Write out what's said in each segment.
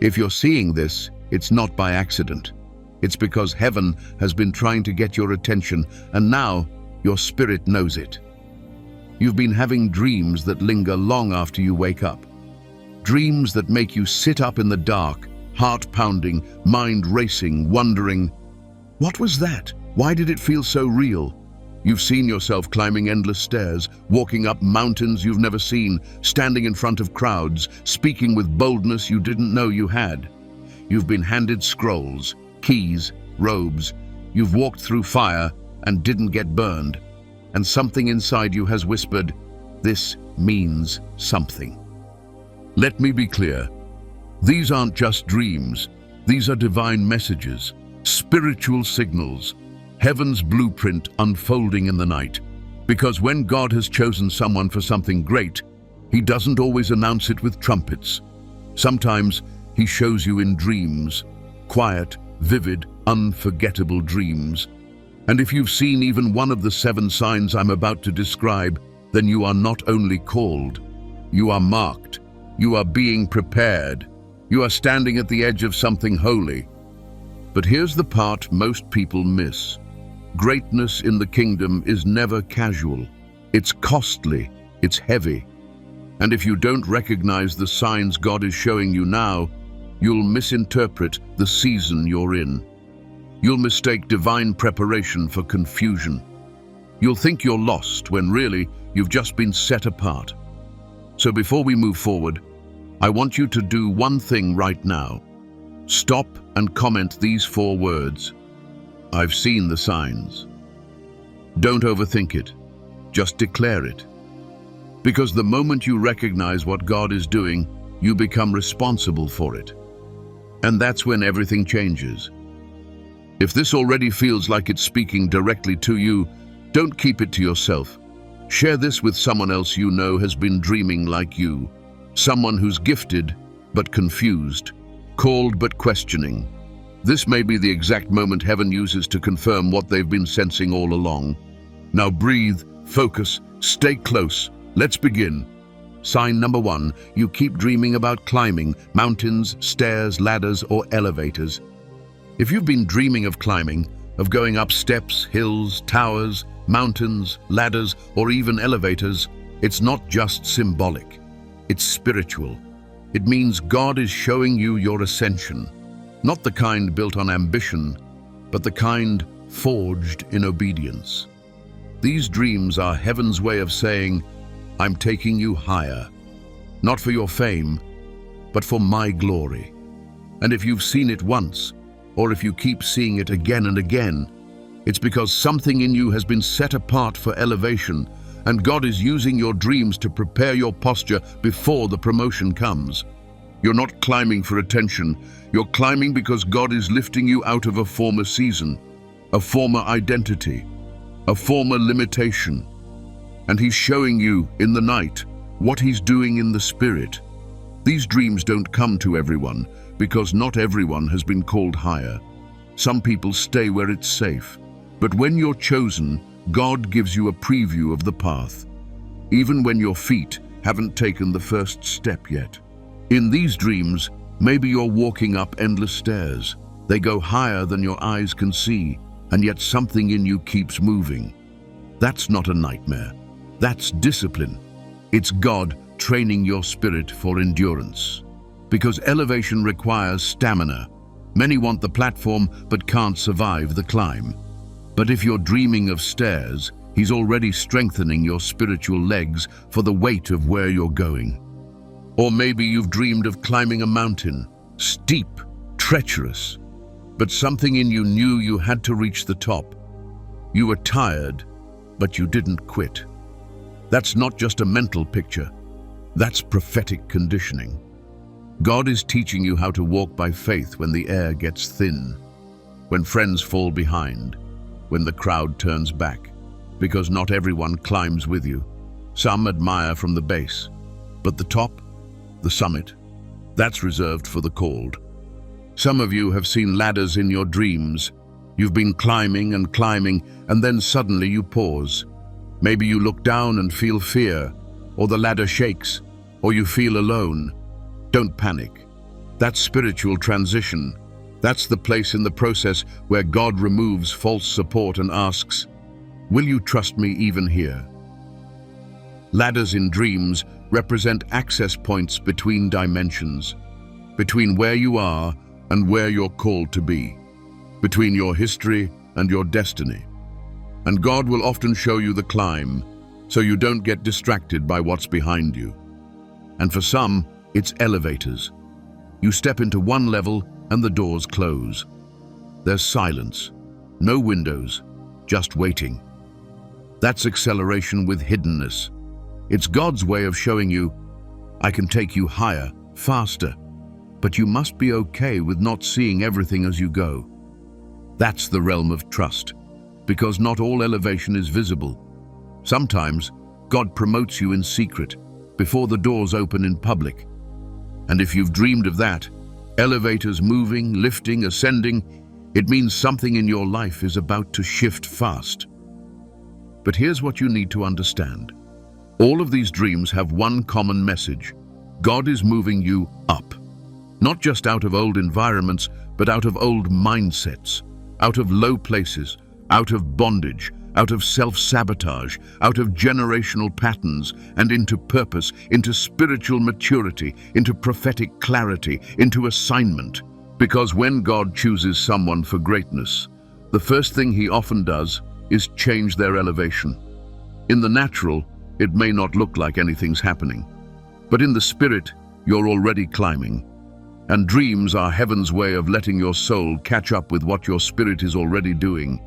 If you're seeing this, it's not by accident. It's because heaven has been trying to get your attention, and now your spirit knows it. You've been having dreams that linger long after you wake up. Dreams that make you sit up in the dark, heart pounding, mind racing, wondering, what was that? Why did it feel so real? You've seen yourself climbing endless stairs, walking up mountains you've never seen, standing in front of crowds, speaking with boldness you didn't know you had. You've been handed scrolls, keys, robes. You've walked through fire and didn't get burned. And something inside you has whispered, this means something. Let me be clear. These aren't just dreams. These are divine messages, spiritual signals, heaven's blueprint unfolding in the night. Because when God has chosen someone for something great, He doesn't always announce it with trumpets. Sometimes He shows you in dreams, quiet, vivid, unforgettable dreams. And if you've seen even one of the 7 signs I'm about to describe, then you are not only called, you are marked, you are being prepared, you are standing at the edge of something holy. But here's the part most people miss. Greatness in the kingdom is never casual. It's costly, it's heavy. And if you don't recognize the signs God is showing you now, you'll misinterpret the season you're in. You'll mistake divine preparation for confusion. You'll think you're lost when really you've just been set apart. So before we move forward, I want you to do one thing right now. Stop and comment these 4 words. I've seen the signs. Don't overthink it. Just declare it. Because the moment you recognize what God is doing, you become responsible for it. And that's when everything changes. If this already feels like it's speaking directly to you, don't keep it to yourself. Share this with someone else you know has been dreaming like you. Someone who's gifted but confused, called but questioning. This may be the exact moment heaven uses to confirm what they've been sensing all along. Now breathe, focus, stay close. Let's begin. Sign number 1, you keep dreaming about climbing, mountains, stairs, ladders, or elevators. If you've been dreaming of climbing, of going up steps, hills, towers, mountains, ladders, or even elevators, it's not just symbolic. It's spiritual. It means God is showing you your ascension. Not the kind built on ambition, but the kind forged in obedience. These dreams are heaven's way of saying, I'm taking you higher. Not for your fame, but for my glory. And if you've seen it once, or if you keep seeing it again and again, it's because something in you has been set apart for elevation, and God is using your dreams to prepare your posture before the promotion comes. You're not climbing for attention. You're climbing because God is lifting you out of a former season, a former identity, a former limitation. And He's showing you in the night what He's doing in the spirit. These dreams don't come to everyone because not everyone has been called higher. Some people stay where it's safe. But when you're chosen, God gives you a preview of the path, even when your feet haven't taken the first step yet. In these dreams, maybe you're walking up endless stairs. They go higher than your eyes can see, and yet something in you keeps moving. That's not a nightmare. That's discipline. It's God training your spirit for endurance. Because elevation requires stamina. Many want the platform but can't survive the climb. But if you're dreaming of stairs, He's already strengthening your spiritual legs for the weight of where you're going. Or maybe you've dreamed of climbing a mountain, steep, treacherous, but something in you knew you had to reach the top. You were tired, but you didn't quit. That's not just a mental picture. That's prophetic conditioning. God is teaching you how to walk by faith when the air gets thin, when friends fall behind, when the crowd turns back, because not everyone climbs with you. Some admire from the base, but the top, the summit, that's reserved for the called. Some of you have seen ladders in your dreams. You've been climbing and climbing, and then suddenly you pause. Maybe you look down and feel fear, or the ladder shakes, or you feel alone. Don't panic. That's spiritual transition. That's the place in the process where God removes false support and asks, "Will you trust me even here?" Ladders in dreams represent access points between dimensions, between where you are and where you're called to be, between your history and your destiny. And God will often show you the climb, so you don't get distracted by what's behind you. And for some, it's elevators. You step into one level and the doors close. There's silence, no windows, just waiting. That's acceleration with hiddenness. It's God's way of showing you, I can take you higher, faster, but you must be okay with not seeing everything as you go. That's the realm of trust, because not all elevation is visible. Sometimes, God promotes you in secret, before the doors open in public. And if you've dreamed of that, elevators moving, lifting, ascending, it means something in your life is about to shift fast. But here's what you need to understand. All of these dreams have one common message. God is moving you up. Not just out of old environments, but out of old mindsets, out of low places, out of bondage, out of self-sabotage, out of generational patterns, and into purpose, into spiritual maturity, into prophetic clarity, into assignment. Because when God chooses someone for greatness, the first thing he often does is change their elevation. In the natural, it may not look like anything's happening, but in the spirit, you're already climbing. And dreams are heaven's way of letting your soul catch up with what your spirit is already doing.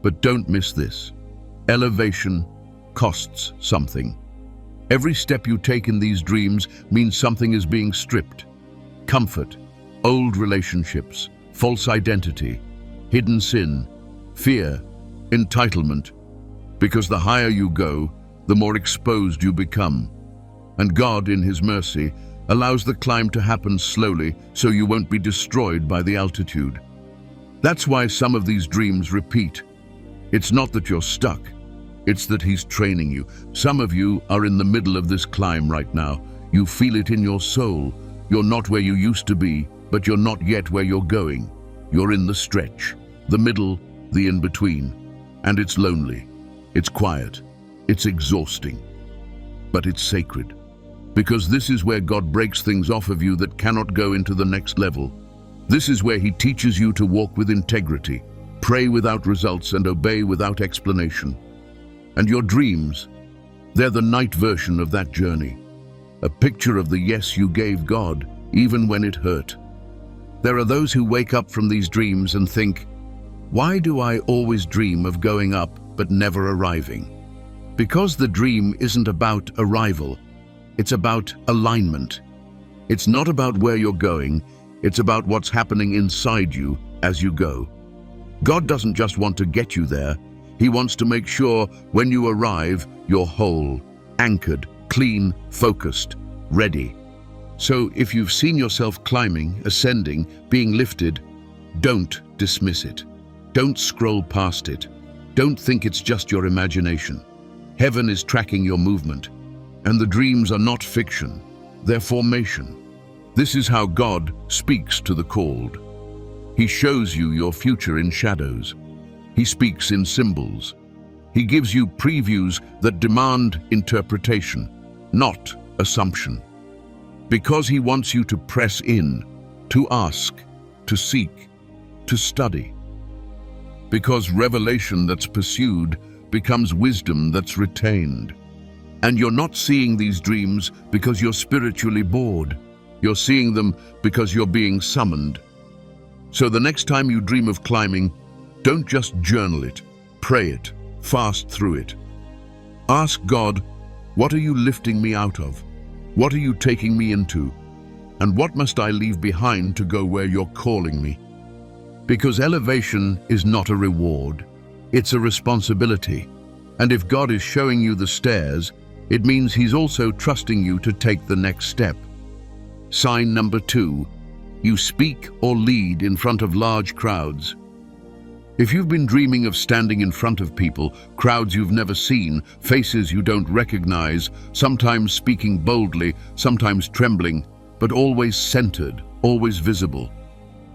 But don't miss this. Elevation costs something. Every step you take in these dreams means something is being stripped. Comfort, old relationships, false identity, hidden sin, fear, entitlement. Because the higher you go, the more exposed you become. And God, in His mercy, allows the climb to happen slowly so you won't be destroyed by the altitude. That's why some of these dreams repeat. It's not that you're stuck, it's that He's training you. Some of you are in the middle of this climb right now. You feel it in your soul. You're not where you used to be, but you're not yet where you're going. You're in the stretch, the middle, the in-between. And it's lonely, it's quiet, it's exhausting, but it's sacred. Because this is where God breaks things off of you that cannot go into the next level. This is where He teaches you to walk with integrity, pray without results, and obey without explanation. And your dreams, they're the night version of that journey. A picture of the yes you gave God, even when it hurt. There are those who wake up from these dreams and think, why do I always dream of going up but never arriving? Because the dream isn't about arrival, it's about alignment. It's not about where you're going, it's about what's happening inside you as you go. God doesn't just want to get you there, He wants to make sure when you arrive, you're whole, anchored, clean, focused, ready. So if you've seen yourself climbing, ascending, being lifted, don't dismiss it. Don't scroll past it. Don't think it's just your imagination. Heaven is tracking your movement, and the dreams are not fiction, they're formation. This is how God speaks to the called. He shows you your future in shadows. He speaks in symbols. He gives you previews that demand interpretation, not assumption. Because He wants you to press in, to ask, to seek, to study. Because revelation that's pursued becomes wisdom that's retained. And you're not seeing these dreams because you're spiritually bored. You're seeing them because you're being summoned. So the next time you dream of climbing, don't just journal it, pray it, fast through it. Ask God, what are you lifting me out of? What are you taking me into? And what must I leave behind to go where you're calling me? Because elevation is not a reward, it's a responsibility. And if God is showing you the stairs, it means He's also trusting you to take the next step. Sign number 2, you speak or lead in front of large crowds. If you've been dreaming of standing in front of people, crowds you've never seen, faces you don't recognize, sometimes speaking boldly, sometimes trembling, but always centered, always visible,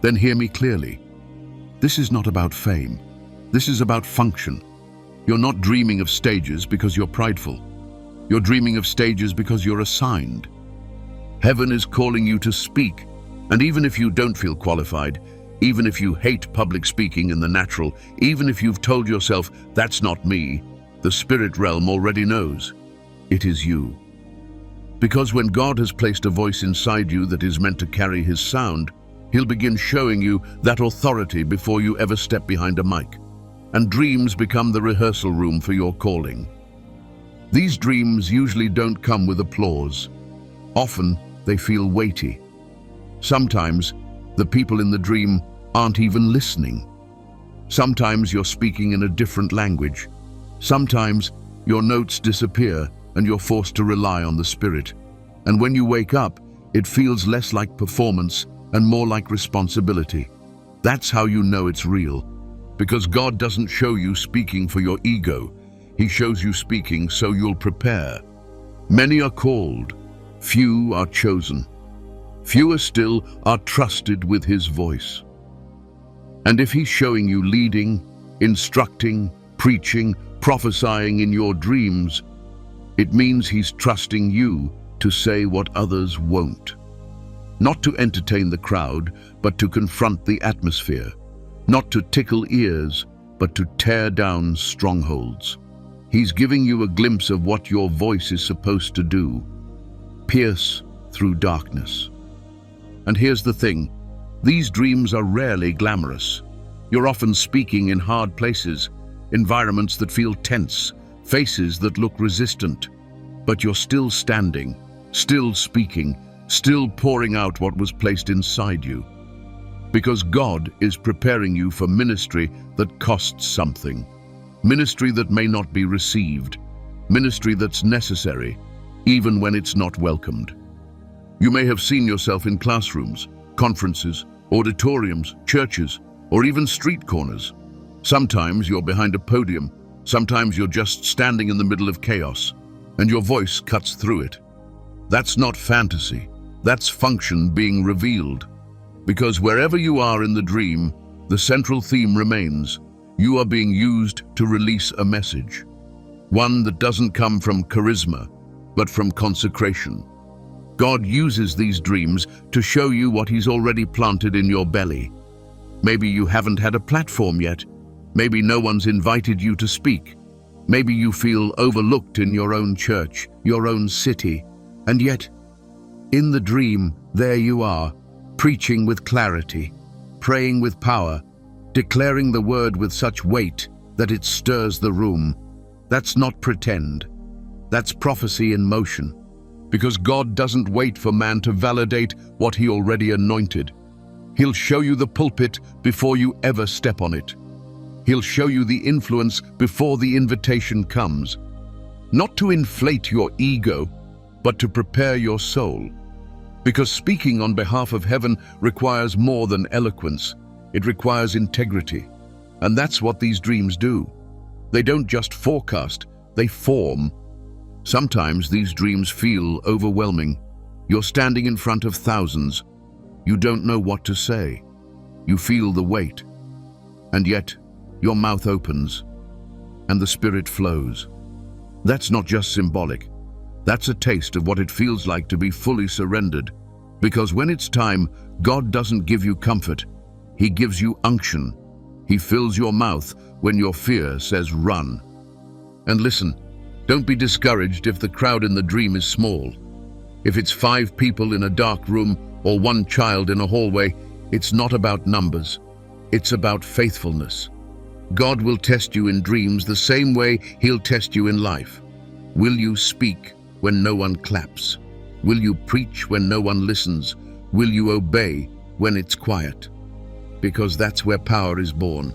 then hear me clearly. This is not about fame. This is about function. You're not dreaming of stages because you're prideful. You're dreaming of stages because you're assigned. Heaven is calling you to speak, and even if you don't feel qualified, even if you hate public speaking in the natural, even if you've told yourself, that's not me, the spirit realm already knows. It is you. Because when God has placed a voice inside you that is meant to carry his sound, he'll begin showing you that authority before you ever step behind a mic. And dreams become the rehearsal room for your calling. These dreams usually don't come with applause. Often, they feel weighty. Sometimes, the people in the dream aren't even listening. Sometimes you're speaking in a different language. Sometimes your notes disappear and you're forced to rely on the Spirit. And when you wake up, it feels less like performance and more like responsibility. That's how you know it's real. Because God doesn't show you speaking for your ego. He shows you speaking so you'll prepare. Many are called, few are chosen. Fewer still are trusted with his voice. And if he's showing you leading, instructing, preaching, prophesying in your dreams, it means he's trusting you to say what others won't. Not to entertain the crowd, but to confront the atmosphere. Not to tickle ears, but to tear down strongholds. He's giving you a glimpse of what your voice is supposed to do. Pierce through darkness. And here's the thing, these dreams are rarely glamorous. You're often speaking in hard places, environments that feel tense, faces that look resistant. But you're still standing, still speaking, still pouring out what was placed inside you. Because God is preparing you for ministry that costs something. Ministry that may not be received. Ministry that's necessary, even when it's not welcomed. You may have seen yourself in classrooms, conferences, auditoriums, churches, or even street corners. Sometimes you're behind a podium, sometimes you're just standing in the middle of chaos, and your voice cuts through it. That's not fantasy, that's function being revealed. Because wherever you are in the dream, the central theme remains. You are being used to release a message. One that doesn't come from charisma, but from consecration. God uses these dreams to show you what he's already planted in your belly. Maybe you haven't had a platform yet. Maybe no one's invited you to speak. Maybe you feel overlooked in your own church, your own city. And yet, in the dream, there you are, preaching with clarity, praying with power, declaring the word with such weight that it stirs the room. That's not pretend. That's prophecy in motion. Because God doesn't wait for man to validate what he already anointed. He'll show you the pulpit before you ever step on it. He'll show you the influence before the invitation comes. Not to inflate your ego, but to prepare your soul. Because speaking on behalf of heaven requires more than eloquence. It requires integrity. And that's what these dreams do. They don't just forecast, they form. Sometimes these dreams feel overwhelming. You're standing in front of thousands. You don't know what to say. You feel the weight. And yet, your mouth opens, and the Spirit flows. That's not just symbolic. That's a taste of what it feels like to be fully surrendered. Because when it's time, God doesn't give you comfort. He gives you unction. He fills your mouth when your fear says run. And listen, don't be discouraged if the crowd in the dream is small. If it's 5 people in a dark room or 1 child in a hallway, it's not about numbers. It's about faithfulness. God will test you in dreams the same way he'll test you in life. Will you speak when no one claps? Will you preach when no one listens? Will you obey when it's quiet? Because that's where power is born.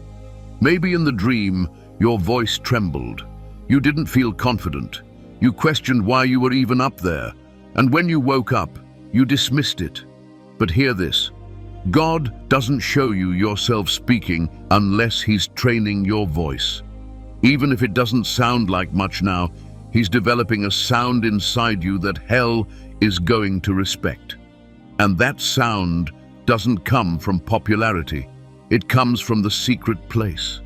Maybe in the dream, your voice trembled. You didn't feel confident. You questioned why you were even up there. And when you woke up, you dismissed it. But hear this. God doesn't show you yourself speaking unless he's training your voice. Even if it doesn't sound like much now, he's developing a sound inside you that hell is going to respect. And that sound doesn't come from popularity. It comes from the secret place.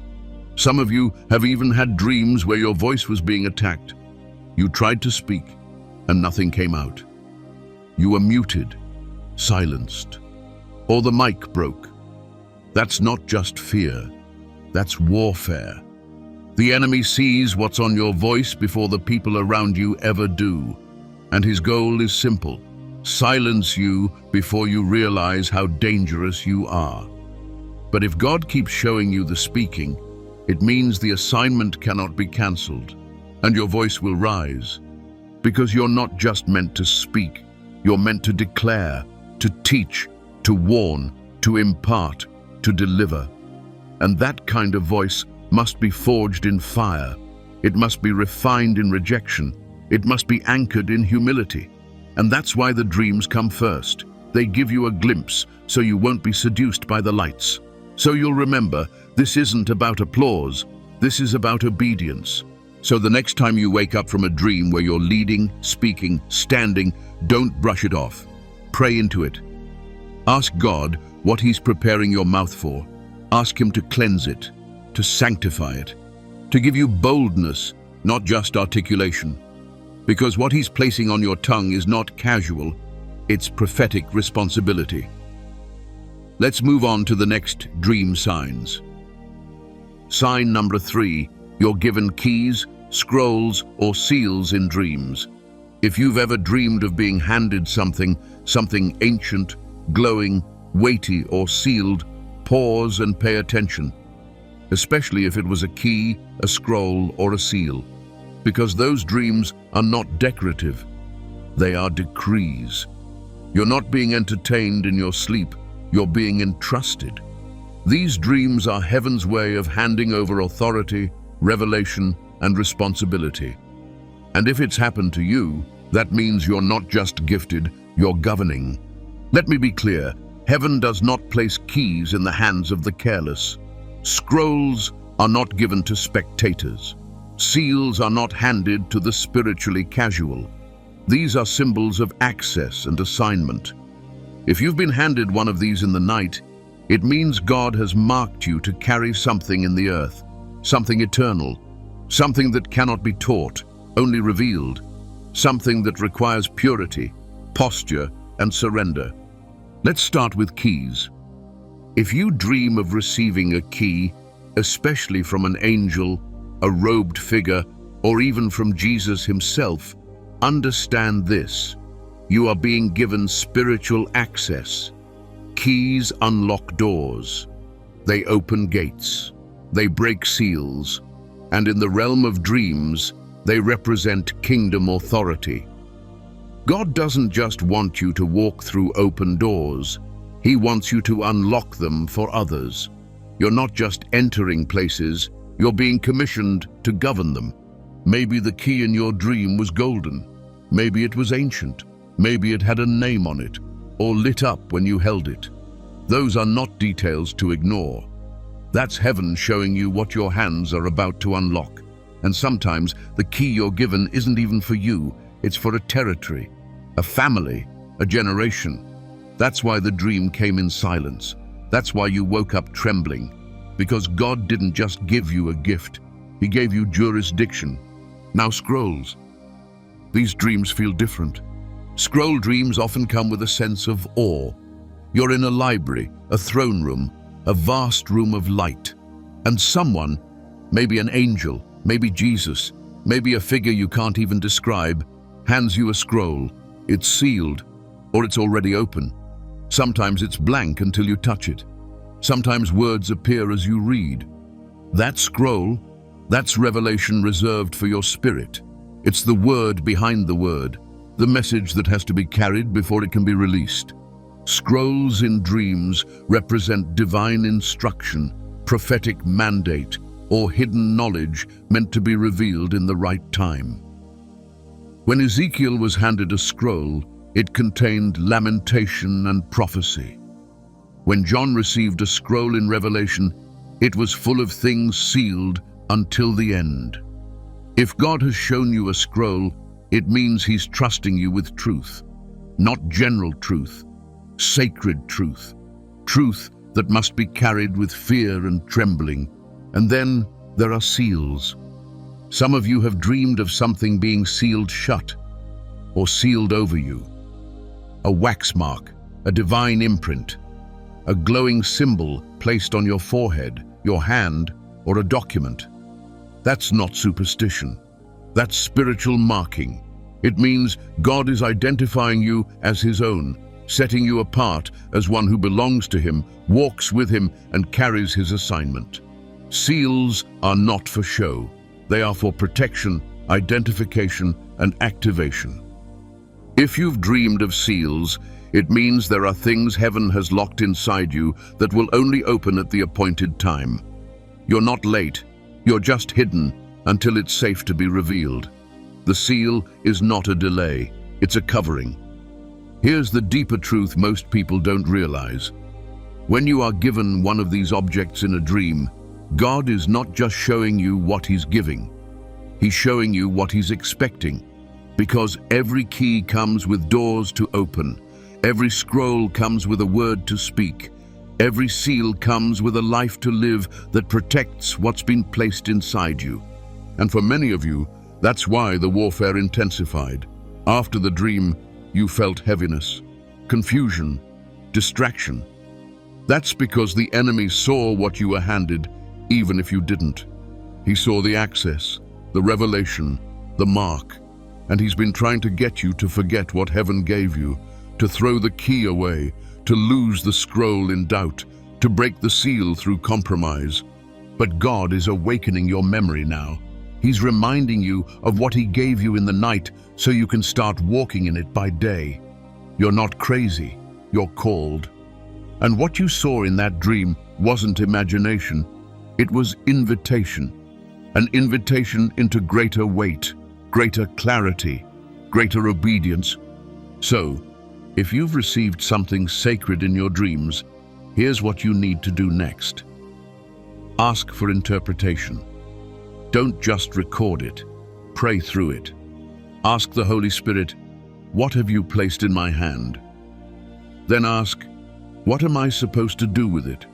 Some of you have even had dreams where your voice was being attacked. You tried to speak, and nothing came out. You were muted, silenced, or the mic broke. That's not just fear, that's warfare. The enemy sees what's on your voice before the people around you ever do, and his goal is simple: silence you before you realize how dangerous you are. But if God keeps showing you the speaking, it means the assignment cannot be cancelled, and your voice will rise. Because you're not just meant to speak, you're meant to declare, to teach, to warn, to impart, to deliver. And that kind of voice must be forged in fire. It must be refined in rejection. It must be anchored in humility. And that's why the dreams come first. They give you a glimpse so you won't be seduced by the lights. So you'll remember, this isn't about applause, this is about obedience. So the next time you wake up from a dream where you're leading, speaking, standing, don't brush it off. Pray into it. Ask God what He's preparing your mouth for. Ask Him to cleanse it, to sanctify it, to give you boldness, not just articulation. Because what He's placing on your tongue is not casual, it's prophetic responsibility. Let's move on to the next dream signs. Sign number 3, you're given keys, scrolls, or seals in dreams. If you've ever dreamed of being handed something ancient, glowing, weighty, or sealed, pause and pay attention, especially if it was a key, a scroll, or a seal, because those dreams are not decorative, they are decrees. You're not being entertained in your sleep, you're being entrusted. These dreams are heaven's way of handing over authority, revelation, and responsibility. And if it's happened to you, that means you're not just gifted, you're governing. Let me be clear, heaven does not place keys in the hands of the careless. Scrolls are not given to spectators. Seals are not handed to the spiritually casual. These are symbols of access and assignment. If you've been handed one of these in the night, it means God has marked you to carry something in the earth, something eternal, something that cannot be taught, only revealed, something that requires purity, posture, and surrender. Let's start with keys. If you dream of receiving a key, especially from an angel, a robed figure, or even from Jesus himself, understand this: you are being given spiritual access. Keys unlock doors. They open gates. They break seals. And in the realm of dreams, they represent kingdom authority. God doesn't just want you to walk through open doors. He wants you to unlock them for others. You're not just entering places, you're being commissioned to govern them. Maybe the key in your dream was golden. Maybe it was ancient. Maybe it had a name on it, or lit up when you held it. Those are not details to ignore. That's heaven showing you what your hands are about to unlock. And sometimes the key you're given isn't even for you, it's for a territory, a family, a generation. That's why the dream came in silence. That's why you woke up trembling. Because God didn't just give you a gift, He gave you jurisdiction. Now scrolls. These dreams feel different. Scroll dreams often come with a sense of awe. You're in a library, a throne room, a vast room of light. And someone, maybe an angel, maybe Jesus, maybe a figure you can't even describe, hands you a scroll. It's sealed, or it's already open. Sometimes it's blank until you touch it. Sometimes words appear as you read. That scroll, that's revelation reserved for your spirit. It's the word behind the word, the message that has to be carried before it can be released. Scrolls in dreams represent divine instruction, prophetic mandate, or hidden knowledge meant to be revealed in the right time. When Ezekiel was handed a scroll, it contained lamentation and prophecy. When John received a scroll in Revelation, it was full of things sealed until the end. If God has shown you a scroll, it means He's trusting you with truth. Not general truth, sacred truth. truth that must be carried with fear and trembling. And then there are seals. Some of you have dreamed of something being sealed shut or sealed over you. A wax mark, a divine imprint, a glowing symbol placed on your forehead, your hand, or a document. That's not superstition. That's spiritual marking. It means God is identifying you as His own, setting you apart as one who belongs to Him, walks with Him, and carries His assignment. Seals are not for show. They are for protection, identification, and activation. If you've dreamed of seals, it means there are things heaven has locked inside you that will only open at the appointed time. You're not late, you're just hidden until it's safe to be revealed. The seal is not a delay, it's a covering. Here's the deeper truth most people don't realize. When you are given one of these objects in a dream, God is not just showing you what He's giving. He's showing you what He's expecting. Because every key comes with doors to open. Every scroll comes with a word to speak. Every seal comes with a life to live that protects what's been placed inside you. And for many of you, that's why the warfare intensified. After the dream, you felt heaviness, confusion, distraction. That's because the enemy saw what you were handed, even if you didn't. He saw the access, the revelation, the mark, and he's been trying to get you to forget what heaven gave you, to throw the key away, to lose the scroll in doubt, to break the seal through compromise. But God is awakening your memory now. He's reminding you of what He gave you in the night so you can start walking in it by day. You're not crazy, you're called. And what you saw in that dream wasn't imagination, it was invitation. An invitation into greater weight, greater clarity, greater obedience. So, if you've received something sacred in your dreams, here's what you need to do next. Ask for interpretation. Don't just record it, pray through it. Ask the Holy Spirit, what have you placed in my hand? Then ask, what am I supposed to do with it?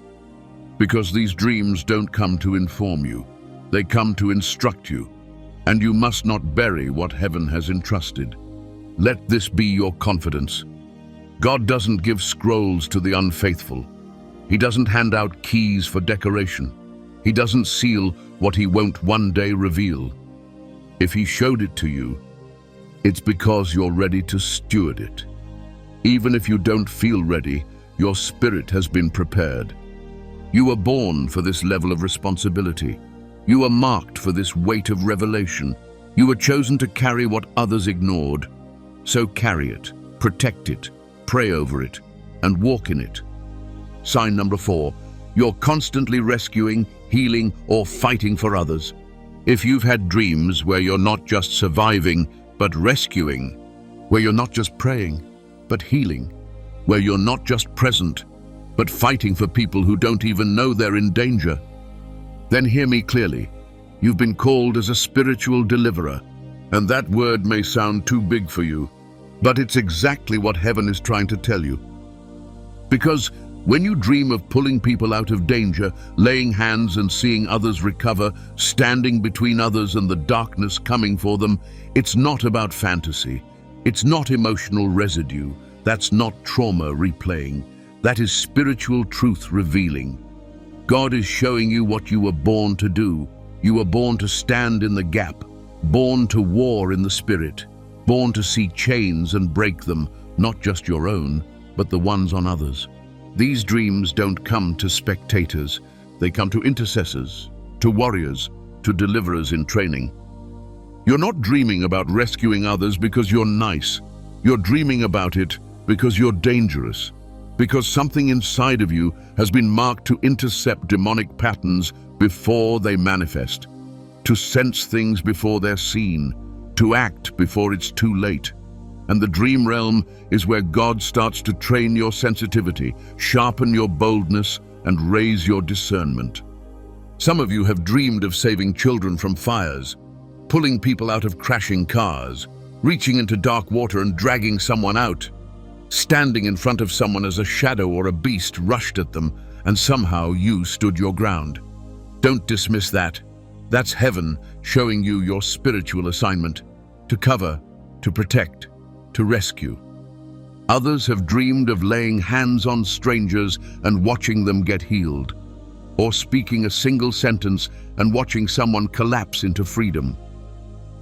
Because these dreams don't come to inform you, they come to instruct you, and you must not bury what heaven has entrusted. Let this be your confidence. God doesn't give scrolls to the unfaithful. He doesn't hand out keys for decoration. He doesn't seal what He won't one day reveal. If He showed it to you, it's because you're ready to steward it. Even if you don't feel ready, your spirit has been prepared. You were born for this level of responsibility. You were marked for this weight of revelation. You were chosen to carry what others ignored. So carry it, protect it, pray over it, and walk in it. Sign number 4, you're constantly rescuing, healing, or fighting for others. If you've had dreams where you're not just surviving, but rescuing, where you're not just praying, but healing, where you're not just present, but fighting for people who don't even know they're in danger, then hear me clearly. You've been called as a spiritual deliverer, and that word may sound too big for you, but it's exactly what heaven is trying to tell you. Because when you dream of pulling people out of danger, laying hands and seeing others recover, standing between others and the darkness coming for them, it's not about fantasy. It's not emotional residue. That's not trauma replaying. That is spiritual truth revealing. God is showing you what you were born to do. You were born to stand in the gap, born to war in the spirit, born to see chains and break them, not just your own, but the ones on others. These dreams don't come to spectators. They come to intercessors, to warriors, to deliverers in training. You're not dreaming about rescuing others because you're nice. You're dreaming about it because you're dangerous. Because something inside of you has been marked to intercept demonic patterns before they manifest, to sense things before they're seen, to act before it's too late. And the dream realm is where God starts to train your sensitivity, sharpen your boldness, and raise your discernment. Some of you have dreamed of saving children from fires, pulling people out of crashing cars, reaching into dark water and dragging someone out. standing in front of someone as a shadow or a beast rushed at them, and somehow you stood your ground. Don't dismiss that. That's heaven showing you your spiritual assignment: to cover, to protect, to rescue. Others have dreamed of laying hands on strangers and watching them get healed, or speaking a single sentence and watching someone collapse into freedom,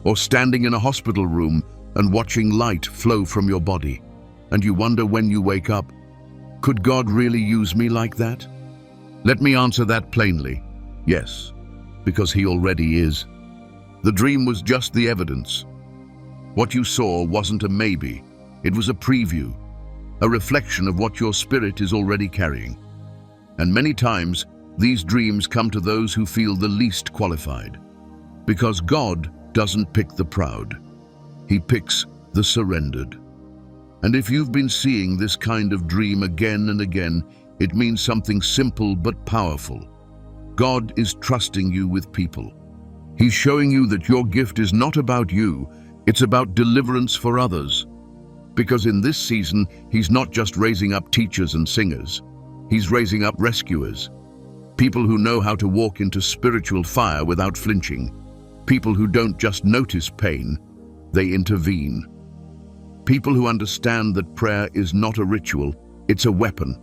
or standing in a hospital room and watching light flow from your body. And you wonder when you wake up, could God really use me like that? Let me answer that plainly: yes, because He already is. The dream was just the evidence. What you saw wasn't a maybe, it was a preview, a reflection of what your spirit is already carrying. And many times, these dreams come to those who feel the least qualified, because God doesn't pick the proud. He picks the surrendered. And if you've been seeing this kind of dream again and again, it means something simple but powerful. God is trusting you with people. He's showing you that your gift is not about you, it's about deliverance for others. Because in this season, He's not just raising up teachers and singers. He's raising up rescuers. People who know how to walk into spiritual fire without flinching. People who don't just notice pain, they intervene. People who understand that prayer is not a ritual, it's a weapon.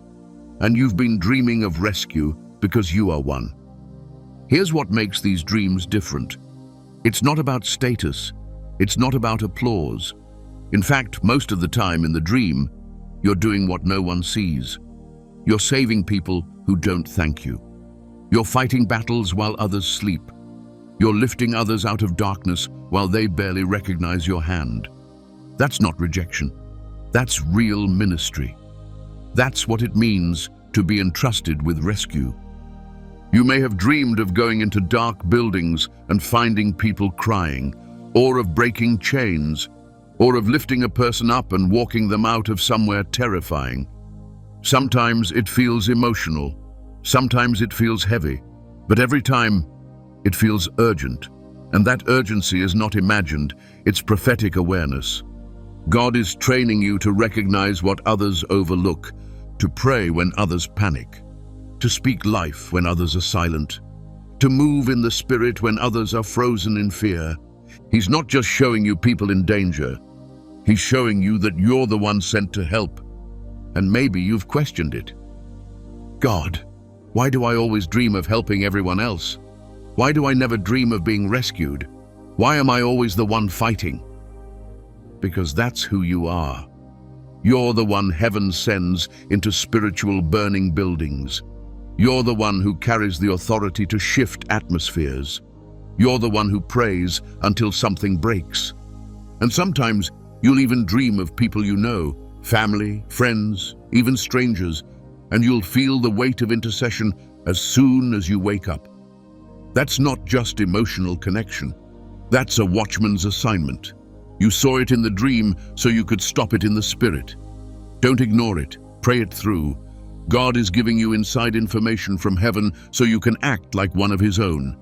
And you've been dreaming of rescue because you are one. Here's what makes these dreams different. It's not about status. It's not about applause. In fact, most of the time in the dream, you're doing what no one sees. You're saving people who don't thank you. You're fighting battles while others sleep. You're lifting others out of darkness while they barely recognize your hand. That's not rejection. That's real ministry. That's what it means to be entrusted with rescue. You may have dreamed of going into dark buildings and finding people crying, or of breaking chains, or of lifting a person up and walking them out of somewhere terrifying. Sometimes it feels emotional, sometimes it feels heavy, but every time it feels urgent. And that urgency is not imagined, it's prophetic awareness. God is training you to recognize what others overlook, to pray when others panic, to speak life when others are silent, to move in the Spirit when others are frozen in fear. He's not just showing you people in danger, He's showing you that you're the one sent to help. And maybe you've questioned it. God, why do I always dream of helping everyone else? Why do I never dream of being rescued? Why am I always the one fighting? Because that's who you are. You're the one heaven sends into spiritual burning buildings. You're the one who carries the authority to shift atmospheres. You're the one who prays until something breaks. And sometimes you'll even dream of people you know, family, friends, even strangers, and you'll feel the weight of intercession as soon as you wake up. That's not just emotional connection. That's a watchman's assignment. You saw it in the dream so you could stop it in the spirit. Don't ignore it. Pray it through. God is giving you inside information from heaven so you can act like one of His own.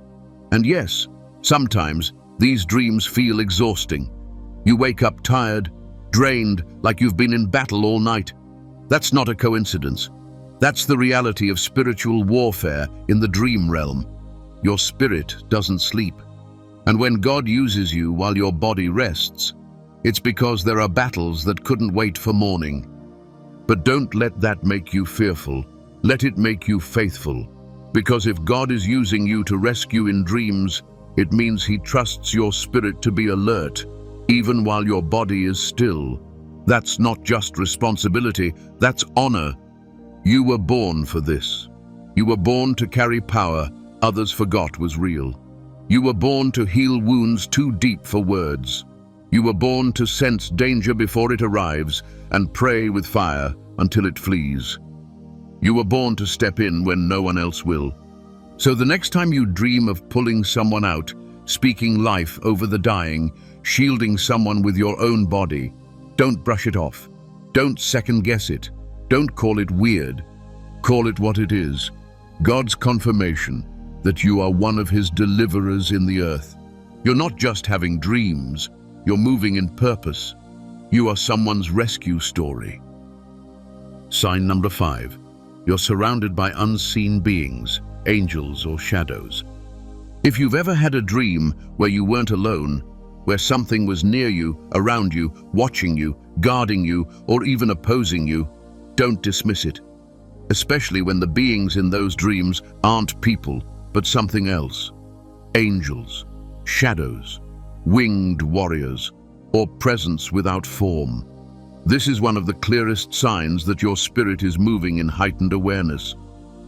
And yes, sometimes these dreams feel exhausting. You wake up tired, drained, like you've been in battle all night. That's not a coincidence. That's the reality of spiritual warfare in the dream realm. Your spirit doesn't sleep. And when God uses you while your body rests, it's because there are battles that couldn't wait for morning. But don't let that make you fearful. Let it make you faithful. Because if God is using you to rescue in dreams, it means He trusts your spirit to be alert, even while your body is still. That's not just responsibility, that's honor. You were born for this. You were born to carry power others forgot was real. You were born to heal wounds too deep for words. You were born to sense danger before it arrives and pray with fire until it flees. You were born to step in when no one else will. So the next time you dream of pulling someone out, speaking life over the dying, shielding someone with your own body, don't brush it off. Don't second-guess it. Don't call it weird. Call it what it is. God's confirmation that you are one of His deliverers in the earth. You're not just having dreams, you're moving in purpose. You are someone's rescue story. Sign number 5. You're surrounded by unseen beings, angels or shadows. If you've ever had a dream where you weren't alone, where something was near you, around you, watching you, guarding you, or even opposing you, don't dismiss it. Especially when the beings in those dreams aren't people, but something else. Angels, shadows, winged warriors, or presence without form. This is one of the clearest signs that your spirit is moving in heightened awareness.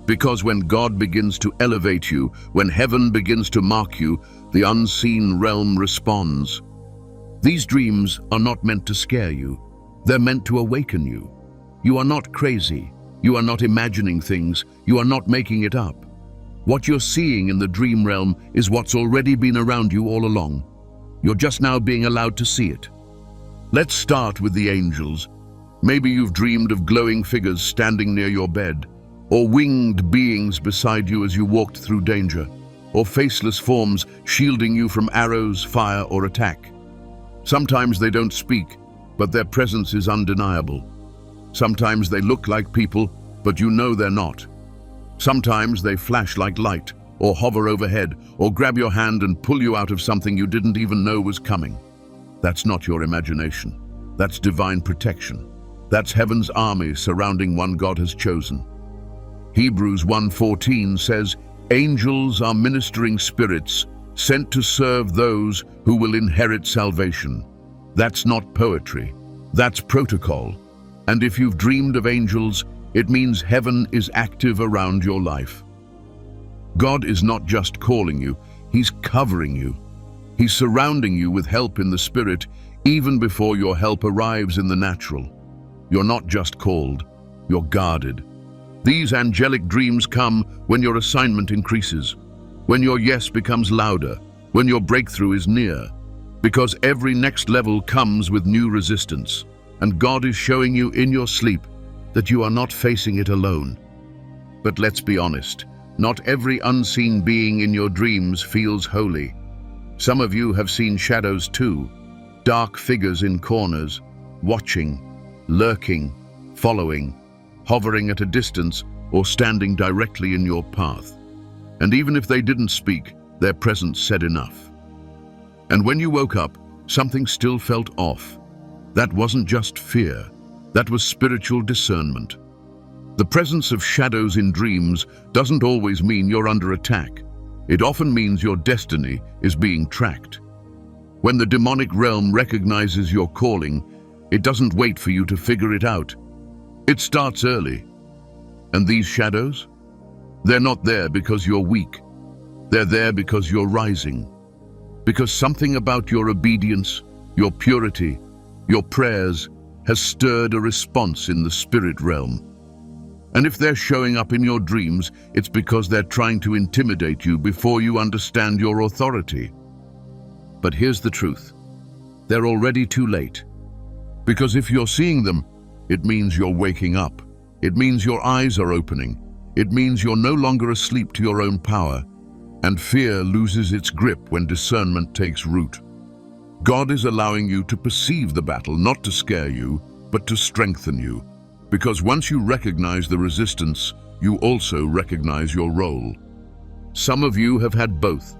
Because when God begins to elevate you, when heaven begins to mark you, the unseen realm responds. These dreams are not meant to scare you. They're meant to awaken you. You are not crazy. You are not imagining things. You are not making it up. What you're seeing in the dream realm is what's already been around you all along. You're just now being allowed to see it. Let's start with the angels. Maybe you've dreamed of glowing figures standing near your bed, or winged beings beside you as you walked through danger, or faceless forms shielding you from arrows, fire, or attack. Sometimes they don't speak, but their presence is undeniable. Sometimes they look like people, but you know they're not. Sometimes they flash like light, or hover overhead, or grab your hand and pull you out of something you didn't even know was coming. That's not your imagination. That's divine protection. That's heaven's army surrounding one God has chosen. Hebrews 1:14 says, "Angels are ministering spirits sent to serve those who will inherit salvation." That's not poetry. That's protocol. And if you've dreamed of angels, it means heaven is active around your life. God is not just calling you, He's covering you. He's surrounding you with help in the spirit, even before your help arrives in the natural. You're not just called, you're guarded. These angelic dreams come when your assignment increases, when your yes becomes louder, when your breakthrough is near, because every next level comes with new resistance, and God is showing you in your sleep that you are not facing it alone. But let's be honest, not every unseen being in your dreams feels holy. Some of you have seen shadows too, dark figures in corners, watching, lurking, following, hovering at a distance, or standing directly in your path. And even if they didn't speak, their presence said enough. And when you woke up, something still felt off. That wasn't just fear, that was spiritual discernment. The presence of shadows in dreams doesn't always mean you're under attack. It often means your destiny is being tracked. When the demonic realm recognizes your calling, it doesn't wait for you to figure it out. It starts early. And these shadows? They're not there because you're weak. They're there because you're rising. Because something about your obedience, your purity, your prayers has stirred a response in the spirit realm. And if they're showing up in your dreams, it's because they're trying to intimidate you before you understand your authority. But here's the truth. They're already too late. Because if you're seeing them, it means you're waking up. It means your eyes are opening. It means you're no longer asleep to your own power. And fear loses its grip when discernment takes root. God is allowing you to perceive the battle, not to scare you, but to strengthen you. Because once you recognize the resistance, you also recognize your role. Some of you have had both.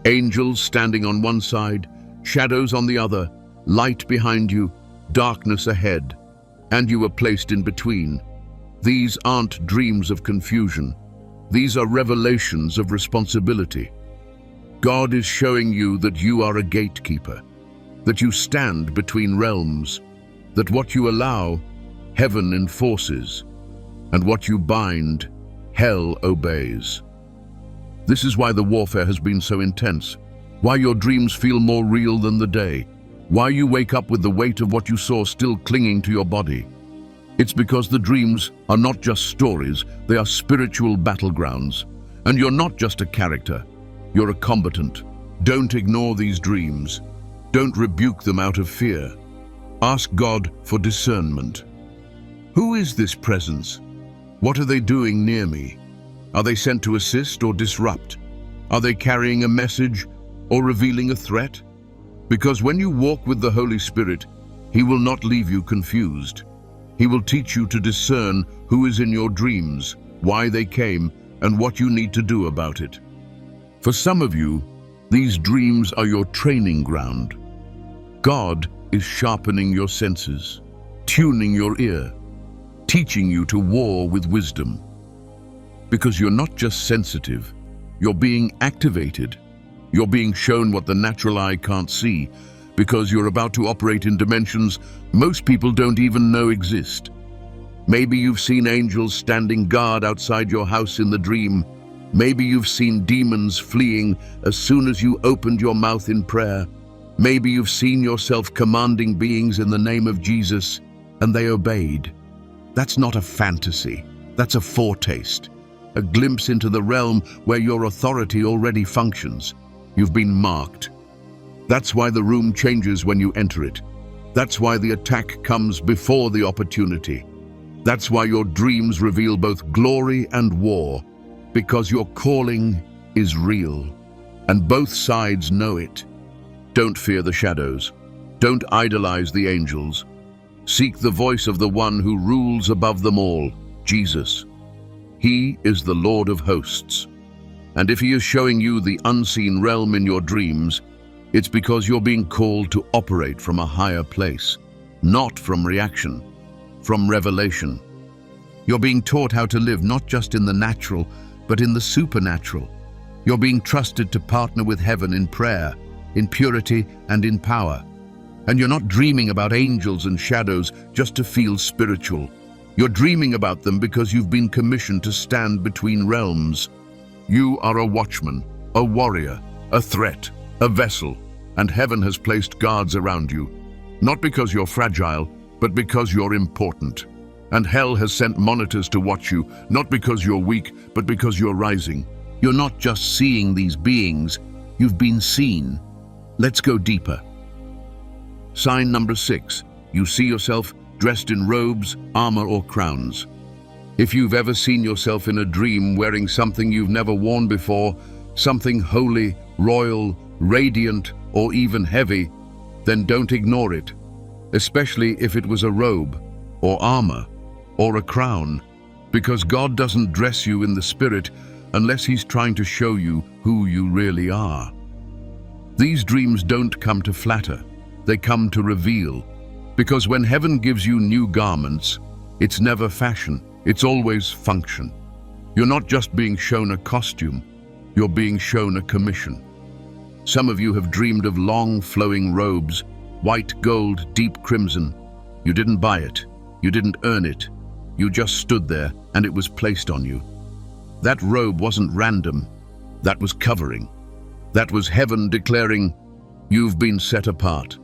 Angels standing on one side, shadows on the other, light behind you, darkness ahead, and you were placed in between. These aren't dreams of confusion. These are revelations of responsibility. God is showing you that you are a gatekeeper, that you stand between realms, that what you allow, heaven enforces, and what you bind, hell obeys. This is why the warfare has been so intense, why your dreams feel more real than the day, why you wake up with the weight of what you saw still clinging to your body. It's because the dreams are not just stories, they are spiritual battlegrounds. And you're not just a character, you're a combatant. Don't ignore these dreams. Don't rebuke them out of fear. Ask God for discernment. Who is this presence? What are they doing near me? Are they sent to assist or disrupt? Are they carrying a message or revealing a threat? Because when you walk with the Holy Spirit, He will not leave you confused. He will teach you to discern who is in your dreams, why they came, and what you need to do about it. For some of you, these dreams are your training ground. God is sharpening your senses, tuning your ear, teaching you to war with wisdom. Because you're not just sensitive, you're being activated. You're being shown what the natural eye can't see, because you're about to operate in dimensions most people don't even know exist. Maybe you've seen angels standing guard outside your house in the dream. Maybe you've seen demons fleeing as soon as you opened your mouth in prayer. Maybe you've seen yourself commanding beings in the name of Jesus, and they obeyed. That's not a fantasy. That's a foretaste, a glimpse into the realm where your authority already functions. You've been marked. That's why the room changes when you enter it. That's why the attack comes before the opportunity. That's why your dreams reveal both glory and war, because your calling is real, and both sides know it. Don't fear the shadows. Don't idolize the angels. Seek the voice of the one who rules above them all, Jesus. He is the Lord of hosts. And if he is showing you the unseen realm in your dreams, it's because you're being called to operate from a higher place, not from reaction, from revelation. You're being taught how to live not just in the natural, but in the supernatural. You're being trusted to partner with heaven in prayer, in purity, and in power. And you're not dreaming about angels and shadows just to feel spiritual. You're dreaming about them because you've been commissioned to stand between realms. You are a watchman, a warrior, a threat, a vessel, and heaven has placed guards around you. Not because you're fragile, but because you're important. And hell has sent monitors to watch you, not because you're weak, but because you're rising. You're not just seeing these beings, you've been seen. Let's go deeper. Sign number 6. You see yourself dressed in robes, armor, or crowns. If you've ever seen yourself in a dream wearing something you've never worn before, something holy, royal, radiant, or even heavy, then don't ignore it, especially if it was a robe, or armor, or a crown, because God doesn't dress you in the spirit unless he's trying to show you who you really are. These dreams don't come to flatter, they come to reveal, because when heaven gives you new garments, it's never fashion, it's always function. You're not just being shown a costume, you're being shown a commission. Some of you have dreamed of long flowing robes, white gold, deep crimson. You didn't buy it, you didn't earn it, you just stood there and it was placed on you. That robe wasn't random, that was covering. That was heaven declaring, you've been set apart.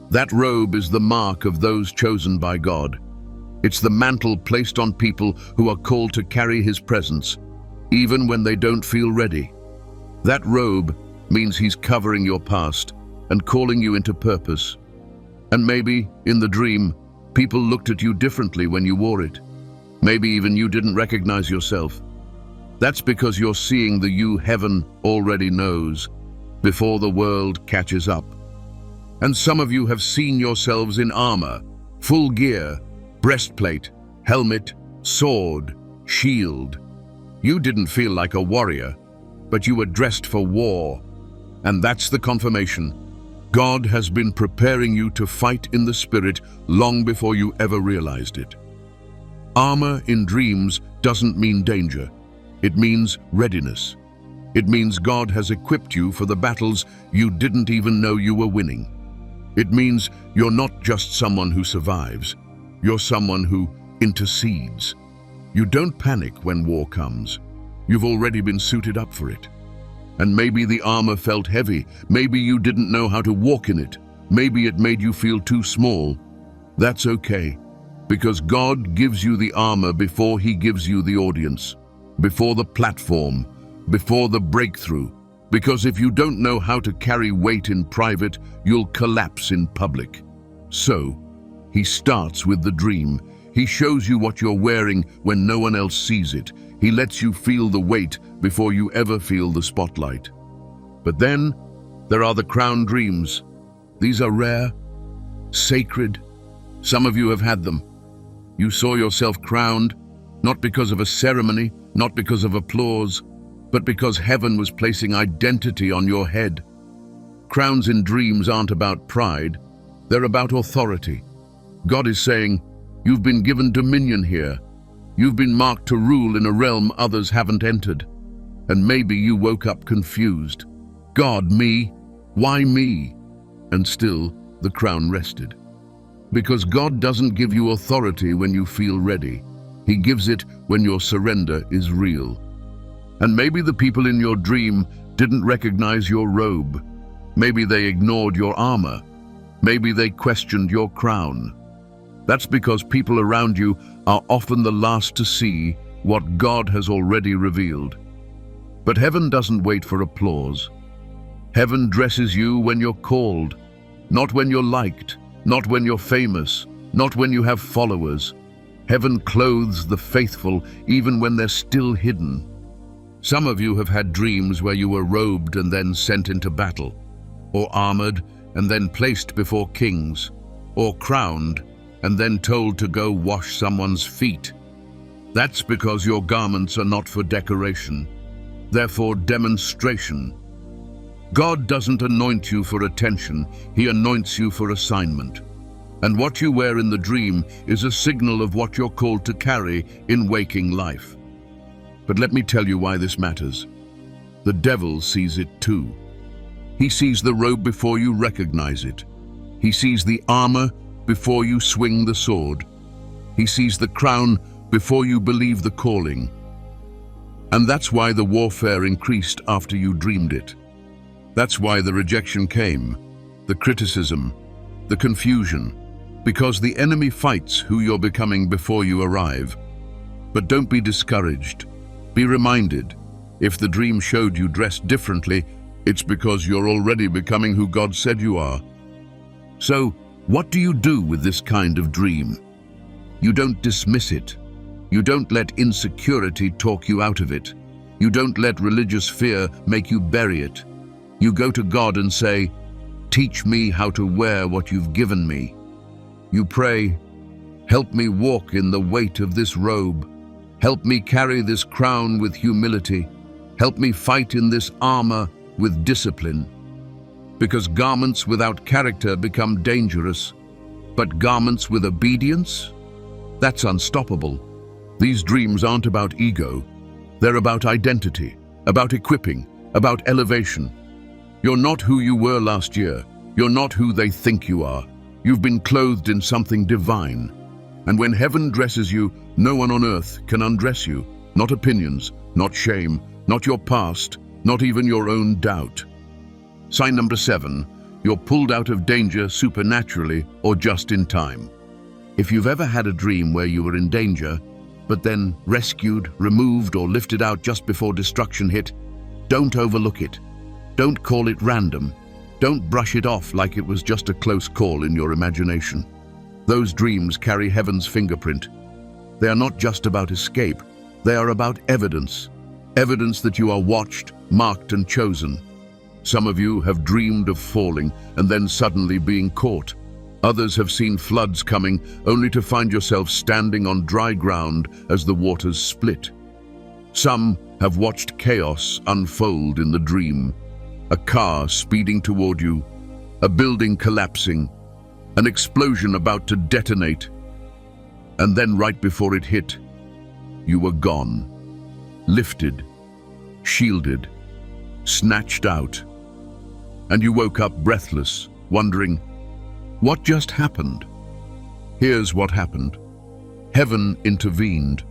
That robe is the mark of those chosen by God. It's the mantle placed on people who are called to carry his presence, even when they don't feel ready. That robe means he's covering your past and calling you into purpose. And maybe, in the dream, people looked at you differently when you wore it. Maybe even you didn't recognize yourself. That's because you're seeing the you heaven already knows, before the world catches up. And some of you have seen yourselves in armor, full gear, breastplate, helmet, sword, shield. You didn't feel like a warrior, but you were dressed for war. And that's the confirmation. God has been preparing you to fight in the spirit long before you ever realized it. Armor in dreams doesn't mean danger. It means readiness. It means God has equipped you for the battles you didn't even know you were winning. It means you're not just someone who survives. You're someone who intercedes. You don't panic when war comes. You've already been suited up for it. And maybe the armor felt heavy. Maybe you didn't know how to walk in it. Maybe it made you feel too small. That's okay, because God gives you the armor before he gives you the audience, before the platform, before the breakthrough. Because if you don't know how to carry weight in private, you'll collapse in public. So, he starts with the dream. He shows you what you're wearing when no one else sees it. He lets you feel the weight before you ever feel the spotlight. But then, there are the crown dreams. These are rare, sacred. Some of you have had them. You saw yourself crowned, not because of a ceremony, not because of applause, but because heaven was placing identity on your head. Crowns in dreams aren't about pride, they're about authority. God is saying, you've been given dominion here. You've been marked to rule in a realm others haven't entered. And maybe you woke up confused. God, me? Why me? And still, the crown rested. Because God doesn't give you authority when you feel ready. He gives it when your surrender is real. And maybe the people in your dream didn't recognize your robe. Maybe they ignored your armor. Maybe they questioned your crown. That's because people around you are often the last to see what God has already revealed. But heaven doesn't wait for applause. Heaven dresses you when you're called, not when you're liked, not when you're famous, not when you have followers. Heaven clothes the faithful even when they're still hidden. Some of you have had dreams where you were robed and then sent into battle, or armored and then placed before kings, or crowned and then told to go wash someone's feet. That's because your garments are not for decoration, they're for demonstration. God doesn't anoint you for attention, He anoints you for assignment. And what you wear in the dream is a signal of what you're called to carry in waking life. But let me tell you why this matters. The devil sees it too. He sees the robe before you recognize it. He sees the armor before you swing the sword. He sees the crown before you believe the calling. And that's why the warfare increased after you dreamed it. That's why the rejection came, the criticism, the confusion, because the enemy fights who you're becoming before you arrive. But don't be discouraged. Be reminded, if the dream showed you dressed differently, it's because you're already becoming who God said you are. So, what do you do with this kind of dream? You don't dismiss it. You don't let insecurity talk you out of it. You don't let religious fear make you bury it. You go to God and say, "Teach me how to wear what you've given me." You pray, "Help me walk in the weight of this robe. Help me carry this crown with humility. Help me fight in this armor with discipline." Because garments without character become dangerous, but garments with obedience, that's unstoppable. These dreams aren't about ego. They're about identity, about equipping, about elevation. You're not who you were last year. You're not who they think you are. You've been clothed in something divine. And when heaven dresses you, no one on earth can undress you. Not opinions, not shame, not your past, not even your own doubt. Sign number 7, you're pulled out of danger supernaturally or just in time. If you've ever had a dream where you were in danger, but then rescued, removed, or lifted out just before destruction hit, don't overlook it. Don't call it random. Don't brush it off like it was just a close call in your imagination. Those dreams carry heaven's fingerprint. They are not just about escape. They are about evidence. Evidence that you are watched, marked, and chosen. Some of you have dreamed of falling and then suddenly being caught. Others have seen floods coming only to find yourself standing on dry ground as the waters split. Some have watched chaos unfold in the dream. A car speeding toward you, a building collapsing, an explosion about to detonate. And then right before it hit, you were gone, lifted, shielded, snatched out. And you woke up breathless, wondering, what just happened? Here's what happened. Heaven intervened.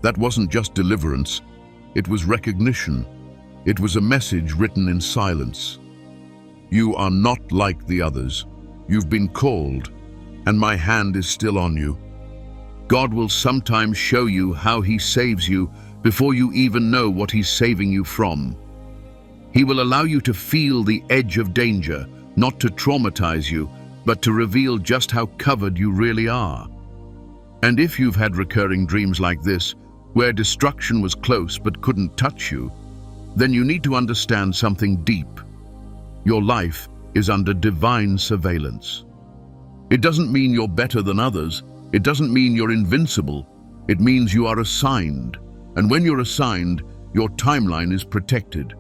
That wasn't just deliverance, it was recognition. It was a message written in silence. You are not like the others. You've been called, and my hand is still on you. God will sometimes show you how He saves you before you even know what He's saving you from. He will allow you to feel the edge of danger, not to traumatize you, but to reveal just how covered you really are. And if you've had recurring dreams like this, where destruction was close but couldn't touch you, then you need to understand something deep. Your life is under divine surveillance. It doesn't mean you're better than others. It doesn't mean you're invincible. It means you are assigned. And when you're assigned, your timeline is protected.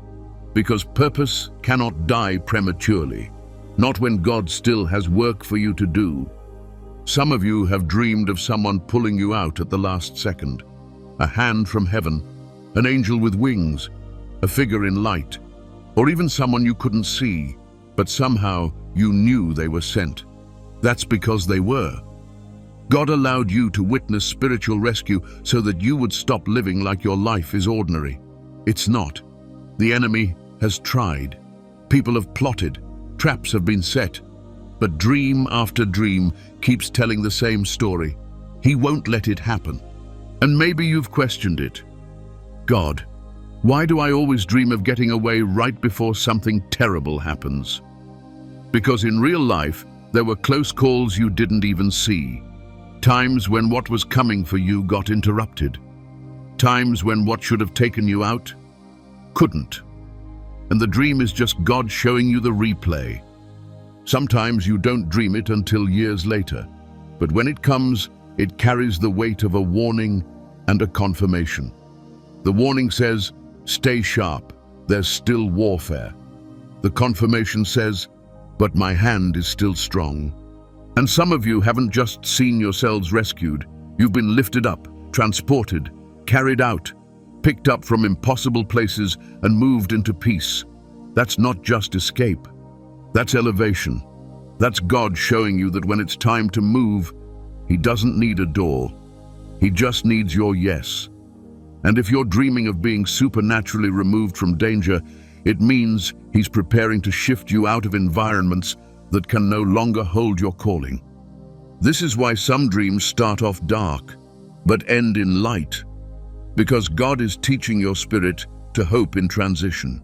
Because purpose cannot die prematurely. Not when God still has work for you to do. Some of you have dreamed of someone pulling you out at the last second. A hand from heaven, an angel with wings, a figure in light, or even someone you couldn't see, but somehow you knew they were sent. That's because they were. God allowed you to witness spiritual rescue so that you would stop living like your life is ordinary. It's not. The enemy has tried. People have plotted. Traps have been set. But dream after dream keeps telling the same story. He won't let it happen. And maybe you've questioned it. God, why do I always dream of getting away right before something terrible happens? Because in real life, there were close calls you didn't even see. Times when what was coming for you got interrupted. Times when what should have taken you out couldn't. And the dream is just God showing you the replay. Sometimes you don't dream it until years later, but when it comes, it carries the weight of a warning and a confirmation. The warning says, stay sharp, there's still warfare. The confirmation says, but my hand is still strong. And some of you haven't just seen yourselves rescued, you've been lifted up, transported, carried out, picked up from impossible places and moved into peace. That's not just escape. That's elevation. That's God showing you that when it's time to move, He doesn't need a door. He just needs your yes. And if you're dreaming of being supernaturally removed from danger, it means He's preparing to shift you out of environments that can no longer hold your calling. This is why some dreams start off dark, but end in light. Because God is teaching your spirit to hope in transition.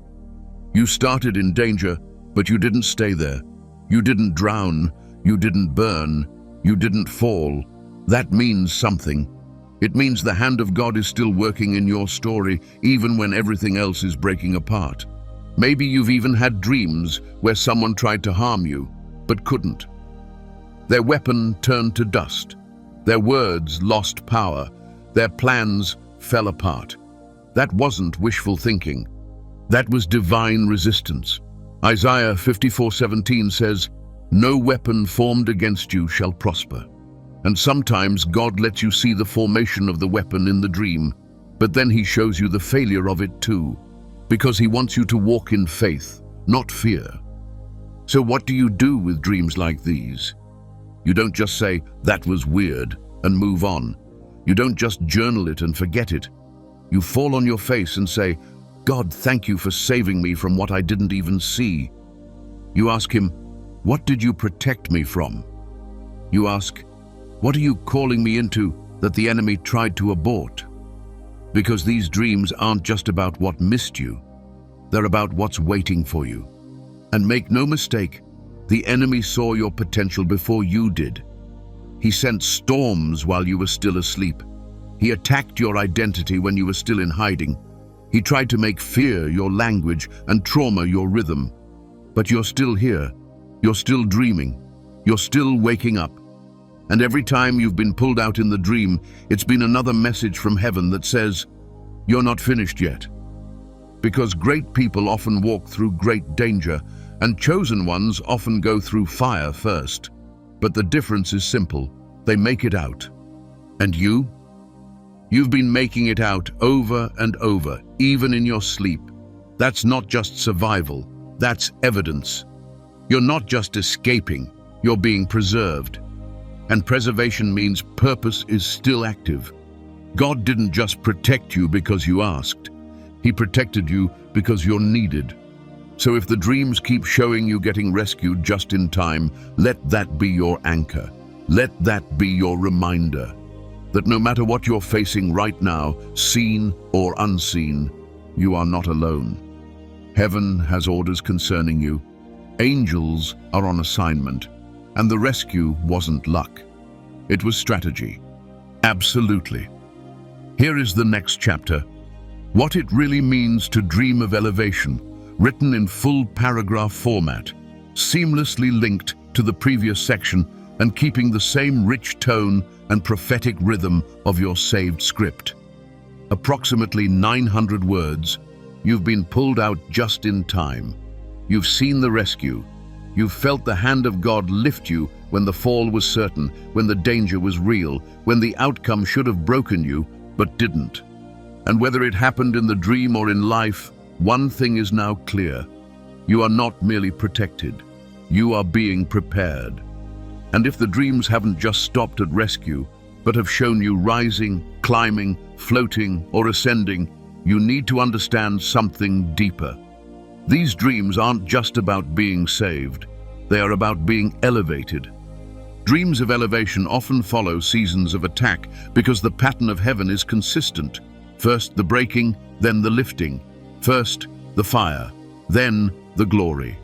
You started in danger, but you didn't stay there. You didn't drown, you didn't burn, you didn't fall. That means something. It means the hand of God is still working in your story, even when everything else is breaking apart. Maybe you've even had dreams where someone tried to harm you, but couldn't. Their weapon turned to dust. Their words lost power. Their plans fell apart. That wasn't wishful thinking. That was divine resistance. Isaiah 54:17 says, "No weapon formed against you shall prosper." And sometimes God lets you see the formation of the weapon in the dream, but then He shows you the failure of it too, because He wants you to walk in faith, not fear. So what do you do with dreams like these? You don't just say, "That was weird," and move on. You don't just journal it and forget it. You fall on your face and say, "God, thank you for saving me from what I didn't even see." You ask Him, "What did you protect me from?" You ask, "What are you calling me into that the enemy tried to abort?" Because these dreams aren't just about what missed you. They're about what's waiting for you. And make no mistake, the enemy saw your potential before you did. He sent storms while you were still asleep. He attacked your identity when you were still in hiding. He tried to make fear your language and trauma your rhythm. But you're still here. You're still dreaming. You're still waking up. And every time you've been pulled out in the dream, it's been another message from heaven that says, "You're not finished yet." Because great people often walk through great danger, and chosen ones often go through fire first. But the difference is simple. They make it out. And you? You've been making it out over and over, even in your sleep. That's not just survival. That's evidence. You're not just escaping. You're being preserved. And preservation means purpose is still active. God didn't just protect you because you asked. He protected you because you're needed. So if the dreams keep showing you getting rescued just in time, let that be your anchor. Let that be your reminder that no matter what you're facing right now, seen or unseen, you are not alone. Heaven has orders concerning you. Angels are on assignment. And the rescue wasn't luck. It was strategy. Absolutely. Here is the next chapter. What it really means to dream of elevation, written in full paragraph format, seamlessly linked to the previous section and keeping the same rich tone and prophetic rhythm of your saved script. Approximately 900 words, you've been pulled out just in time. You've seen the rescue. You've felt the hand of God lift you when the fall was certain, when the danger was real, when the outcome should have broken you, but didn't. And whether it happened in the dream or in life, one thing is now clear. You are not merely protected. You are being prepared. And if the dreams haven't just stopped at rescue, but have shown you rising, climbing, floating, or ascending, you need to understand something deeper. These dreams aren't just about being saved. They are about being elevated. Dreams of elevation often follow seasons of attack because the pattern of heaven is consistent. First the breaking, then the lifting. First the fire, then the glory.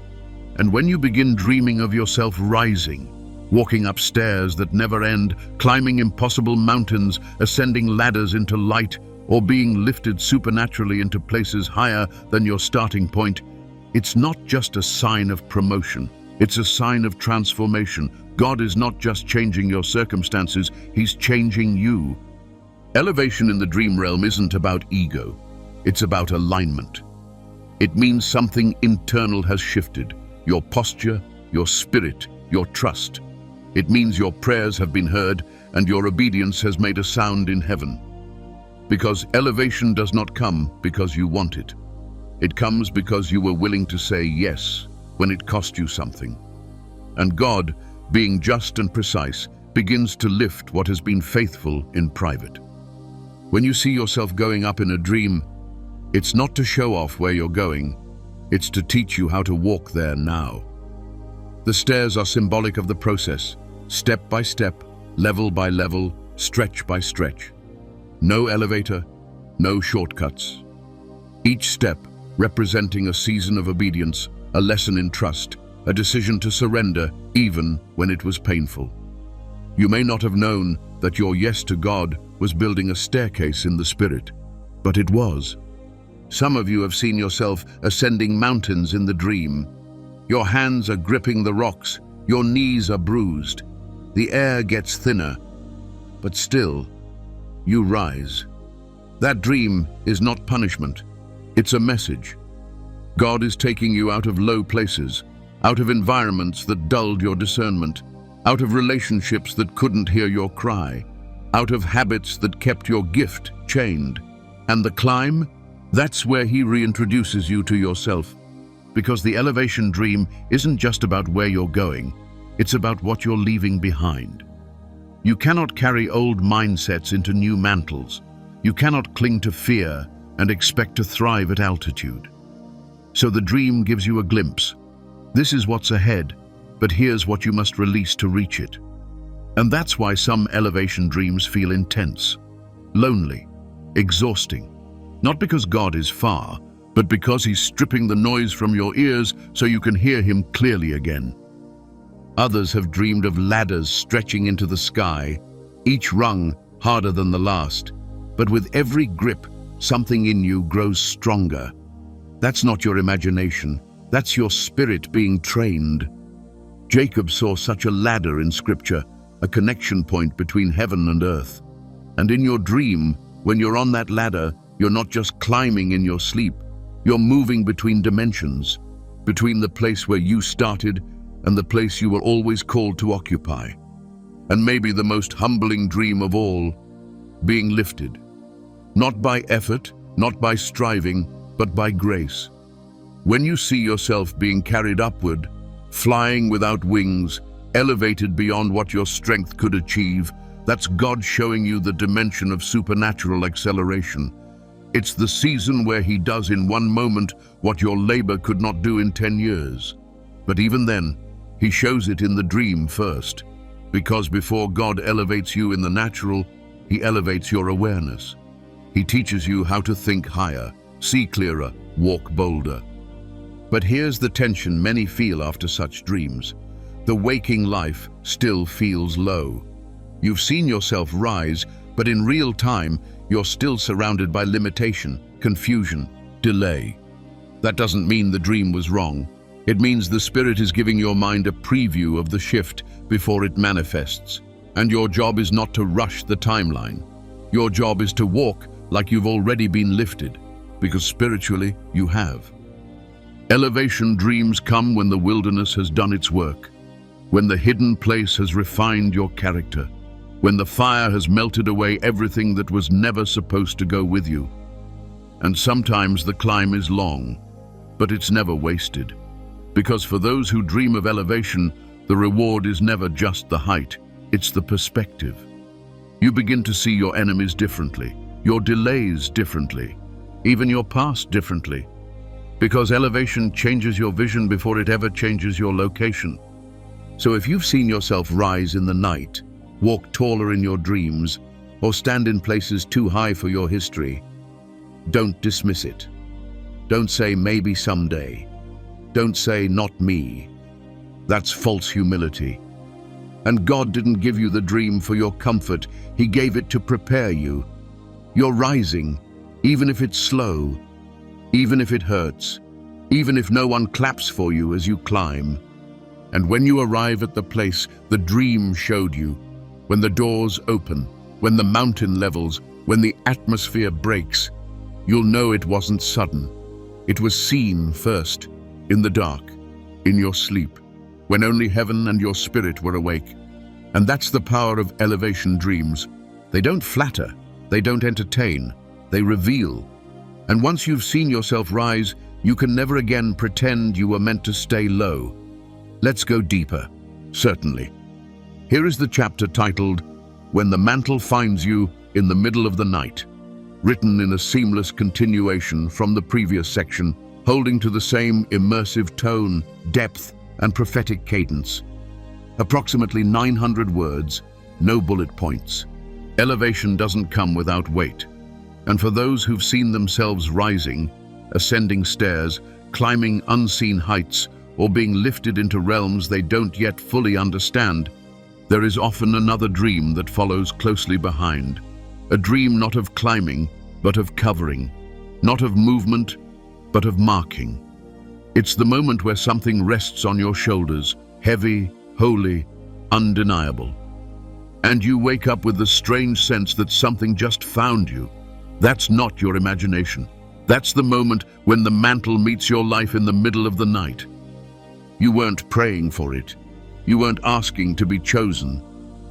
And when you begin dreaming of yourself rising, walking up stairs that never end, climbing impossible mountains, ascending ladders into light, or being lifted supernaturally into places higher than your starting point, it's not just a sign of promotion, it's a sign of transformation. God is not just changing your circumstances, He's changing you. Elevation in the dream realm isn't about ego, it's about alignment. It means something internal has shifted, your posture, your spirit, your trust. It means your prayers have been heard and your obedience has made a sound in heaven. Because elevation does not come because you want it. It comes because you were willing to say yes when it cost you something. And God, being just and precise, begins to lift what has been faithful in private. When you see yourself going up in a dream, it's not to show off where you're going, it's to teach you how to walk there now. The stairs are symbolic of the process, step by step, level by level, stretch by stretch. No elevator, no shortcuts. Each step representing a season of obedience, a lesson in trust, a decision to surrender even when it was painful. You may not have known that your yes to God was building a staircase in the spirit, but it was. Some of you have seen yourself ascending mountains in the dream. Your hands are gripping the rocks, your knees are bruised, the air gets thinner, but still, you rise. That dream is not punishment, it's a message. God is taking you out of low places, out of environments that dulled your discernment, out of relationships that couldn't hear your cry, out of habits that kept your gift chained. And the climb, that's where He reintroduces you to yourself. Because the elevation dream isn't just about where you're going, it's about what you're leaving behind. You cannot carry old mindsets into new mantles. You cannot cling to fear and expect to thrive at altitude. So the dream gives you a glimpse. This is what's ahead, but here's what you must release to reach it. And that's why some elevation dreams feel intense, lonely, exhausting. Not because God is far, but because He's stripping the noise from your ears so you can hear Him clearly again. Others have dreamed of ladders stretching into the sky, each rung harder than the last. But with every grip, something in you grows stronger. That's not your imagination, that's your spirit being trained. Jacob saw such a ladder in Scripture, a connection point between heaven and earth. And in your dream, when you're on that ladder, you're not just climbing in your sleep, you're moving between dimensions, between the place where you started and the place you were always called to occupy. And maybe the most humbling dream of all, being lifted. Not by effort, not by striving, but by grace. When you see yourself being carried upward, flying without wings, elevated beyond what your strength could achieve, that's God showing you the dimension of supernatural acceleration. It's the season where He does in one moment what your labor could not do in 10 years. But even then, He shows it in the dream first, because before God elevates you in the natural, He elevates your awareness. He teaches you how to think higher, see clearer, walk bolder. But here's the tension many feel after such dreams. The waking life still feels low. You've seen yourself rise, but in real time, you're still surrounded by limitation, confusion, delay. That doesn't mean the dream was wrong. It means the Spirit is giving your mind a preview of the shift before it manifests. And your job is not to rush the timeline. Your job is to walk like you've already been lifted, because spiritually you have. Elevation dreams come when the wilderness has done its work, when the hidden place has refined your character, when the fire has melted away everything that was never supposed to go with you. And sometimes the climb is long, but it's never wasted. Because for those who dream of elevation, the reward is never just the height, it's the perspective. You begin to see your enemies differently, your delays differently, even your past differently. Because elevation changes your vision before it ever changes your location. So if you've seen yourself rise in the night, walk taller in your dreams, or stand in places too high for your history, don't dismiss it. Don't say maybe someday. Don't say not me. That's false humility. And God didn't give you the dream for your comfort. He gave it to prepare you. You're rising, even if it's slow, even if it hurts, even if no one claps for you as you climb. And when you arrive at the place the dream showed you, when the doors open, when the mountain levels, when the atmosphere breaks, you'll know it wasn't sudden. It was seen first, in the dark, in your sleep, when only heaven and your spirit were awake. And that's the power of elevation dreams. They don't flatter, they don't entertain, they reveal. And once you've seen yourself rise, you can never again pretend you were meant to stay low. Let's go deeper, certainly. Here is the chapter titled, When the Mantle Finds You in the Middle of the Night, written in a seamless continuation from the previous section, holding to the same immersive tone, depth, and prophetic cadence. Approximately 900 words, no bullet points. Elevation doesn't come without weight. And for those who've seen themselves rising, ascending stairs, climbing unseen heights, or being lifted into realms they don't yet fully understand, there is often another dream that follows closely behind. A dream not of climbing, but of covering. Not of movement, but of marking. It's the moment where something rests on your shoulders, heavy, holy, undeniable. And you wake up with the strange sense that something just found you. That's not your imagination. That's the moment when the mantle meets your life in the middle of the night. You weren't praying for it. You weren't asking to be chosen.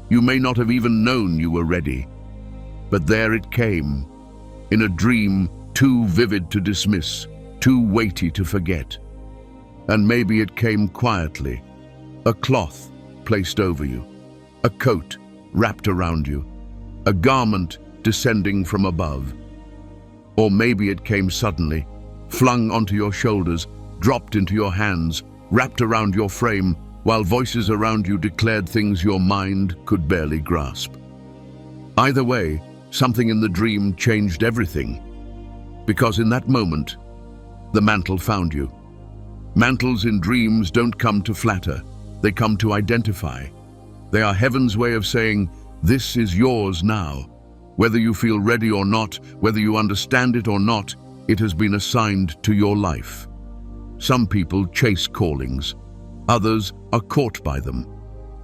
You may not have even known you were ready. But there it came, in a dream too vivid to dismiss, too weighty to forget. And maybe it came quietly, a cloth placed over you, a coat wrapped around you, a garment descending from above. Or maybe it came suddenly, flung onto your shoulders, dropped into your hands, wrapped around your frame, while voices around you declared things your mind could barely grasp. Either way, something in the dream changed everything, because in that moment, the mantle found you. Mantles in dreams don't come to flatter, they come to identify. They are heaven's way of saying, this is yours now. Whether you feel ready or not, whether you understand it or not, it has been assigned to your life. Some people chase callings, others are caught by them.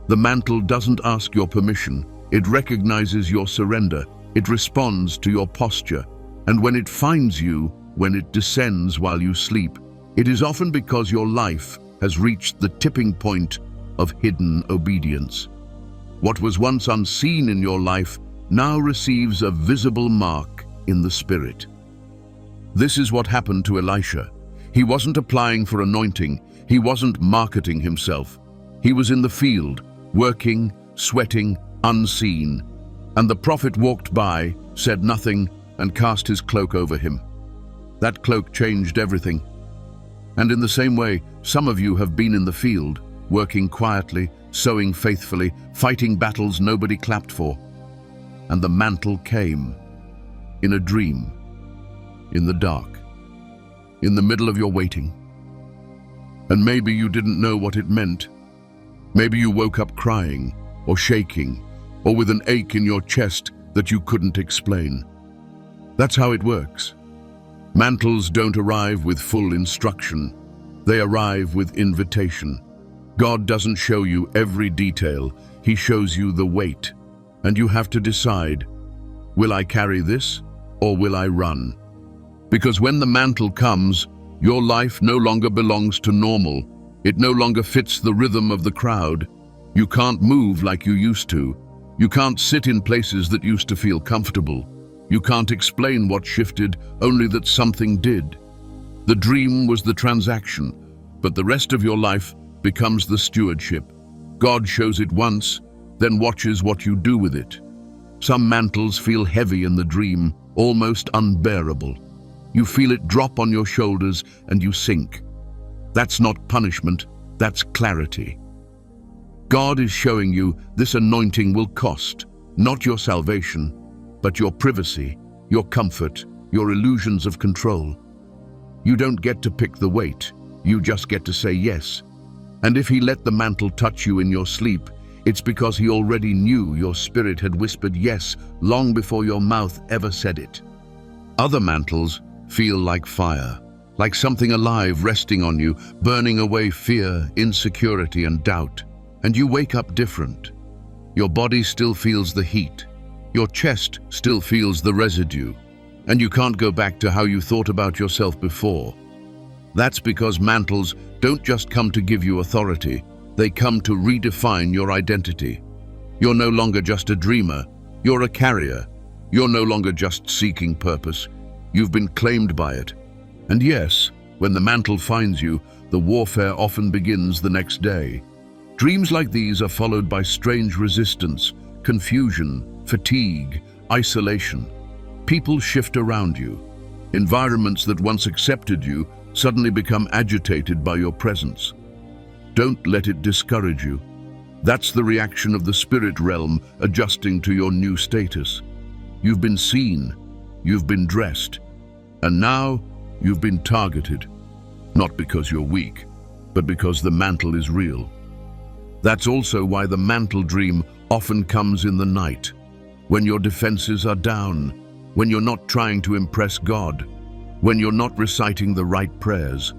The mantle doesn't ask your permission, it recognizes your surrender, it responds to your posture, and when it finds you, when it descends while you sleep, it is often because your life has reached the tipping point of hidden obedience. What was once unseen in your life now receives a visible mark in the spirit. This is what happened to Elisha. He wasn't applying for anointing, he wasn't marketing himself. He was in the field, working, sweating, unseen. And the prophet walked by, said nothing, and cast his cloak over him. That cloak changed everything. And in the same way, some of you have been in the field, working quietly, sowing faithfully, fighting battles nobody clapped for. And the mantle came, in a dream, in the dark, in the middle of your waiting. And maybe you didn't know what it meant. Maybe you woke up crying, or shaking, or with an ache in your chest that you couldn't explain. That's how it works. Mantles don't arrive with full instruction. They arrive with invitation. God doesn't show you every detail, He shows you the weight. And you have to decide, will I carry this or will I run? Because when the mantle comes, your life no longer belongs to normal. It no longer fits the rhythm of the crowd. You can't move like you used to. You can't sit in places that used to feel comfortable. You can't explain what shifted, only that something did. The dream was the transaction, but the rest of your life becomes the stewardship. God shows it once, then watches what you do with it. Some mantles feel heavy in the dream, almost unbearable. You feel it drop on your shoulders and you sink. That's not punishment, that's clarity. God is showing you this anointing will cost, not your salvation, but your privacy, your comfort, your illusions of control. You don't get to pick the weight, you just get to say yes. And if He let the mantle touch you in your sleep, it's because He already knew your spirit had whispered yes long before your mouth ever said it. Other mantles feel like fire, like something alive resting on you, burning away fear, insecurity, and doubt. And you wake up different. Your body still feels the heat. Your chest still feels the residue. And you can't go back to how you thought about yourself before. That's because mantles don't just come to give you authority, they come to redefine your identity. You're no longer just a dreamer, you're a carrier. You're no longer just seeking purpose, you've been claimed by it. And yes, when the mantle finds you, the warfare often begins the next day. Dreams like these are followed by strange resistance, confusion, fatigue, isolation. People shift around you. Environments that once accepted you suddenly become agitated by your presence. Don't let it discourage you. That's the reaction of the spirit realm adjusting to your new status. You've been seen, you've been dressed, and now you've been targeted. Not because you're weak, but because the mantle is real. That's also why the mantle dream often comes in the night, when your defenses are down, when you're not trying to impress God, when you're not reciting the right prayers.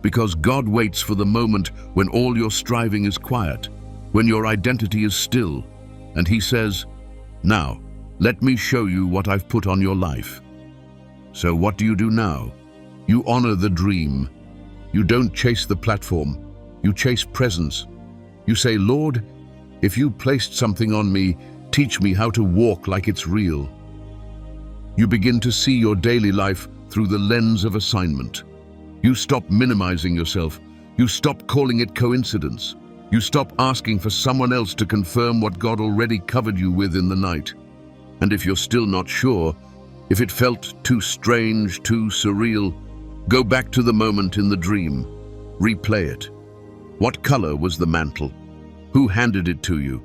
Because God waits for the moment when all your striving is quiet, when your identity is still, and He says, "Now, let me show you what I've put on your life." So what do you do now? You honor the dream. You don't chase the platform, you chase presence. You say, "Lord, if you placed something on me, teach me how to walk like it's real." You begin to see your daily life through the lens of assignment. You stop minimizing yourself. You stop calling it coincidence. You stop asking for someone else to confirm what God already covered you with in the night. And if you're still not sure, if it felt too strange, too surreal, go back to the moment in the dream. Replay it. What color was the mantle? Who handed it to you?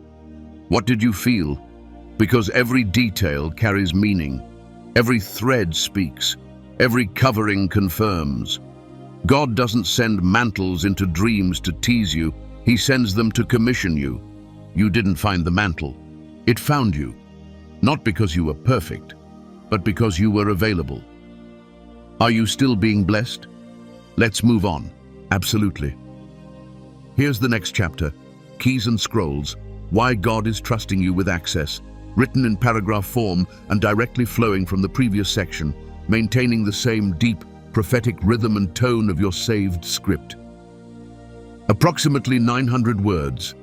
What did you feel? Because every detail carries meaning. Every thread speaks. Every covering confirms. God doesn't send mantles into dreams to tease you. He sends them to commission you. You didn't find the mantle. It found you. Not because you were perfect, but because you were available. Are you still being blessed? Let's move on. Absolutely. Here's the next chapter, Keys and Scrolls, Why God is Trusting You with Access, written in paragraph form and directly flowing from the previous section, maintaining the same deep, prophetic rhythm and tone of your saved script. Approximately 900 words.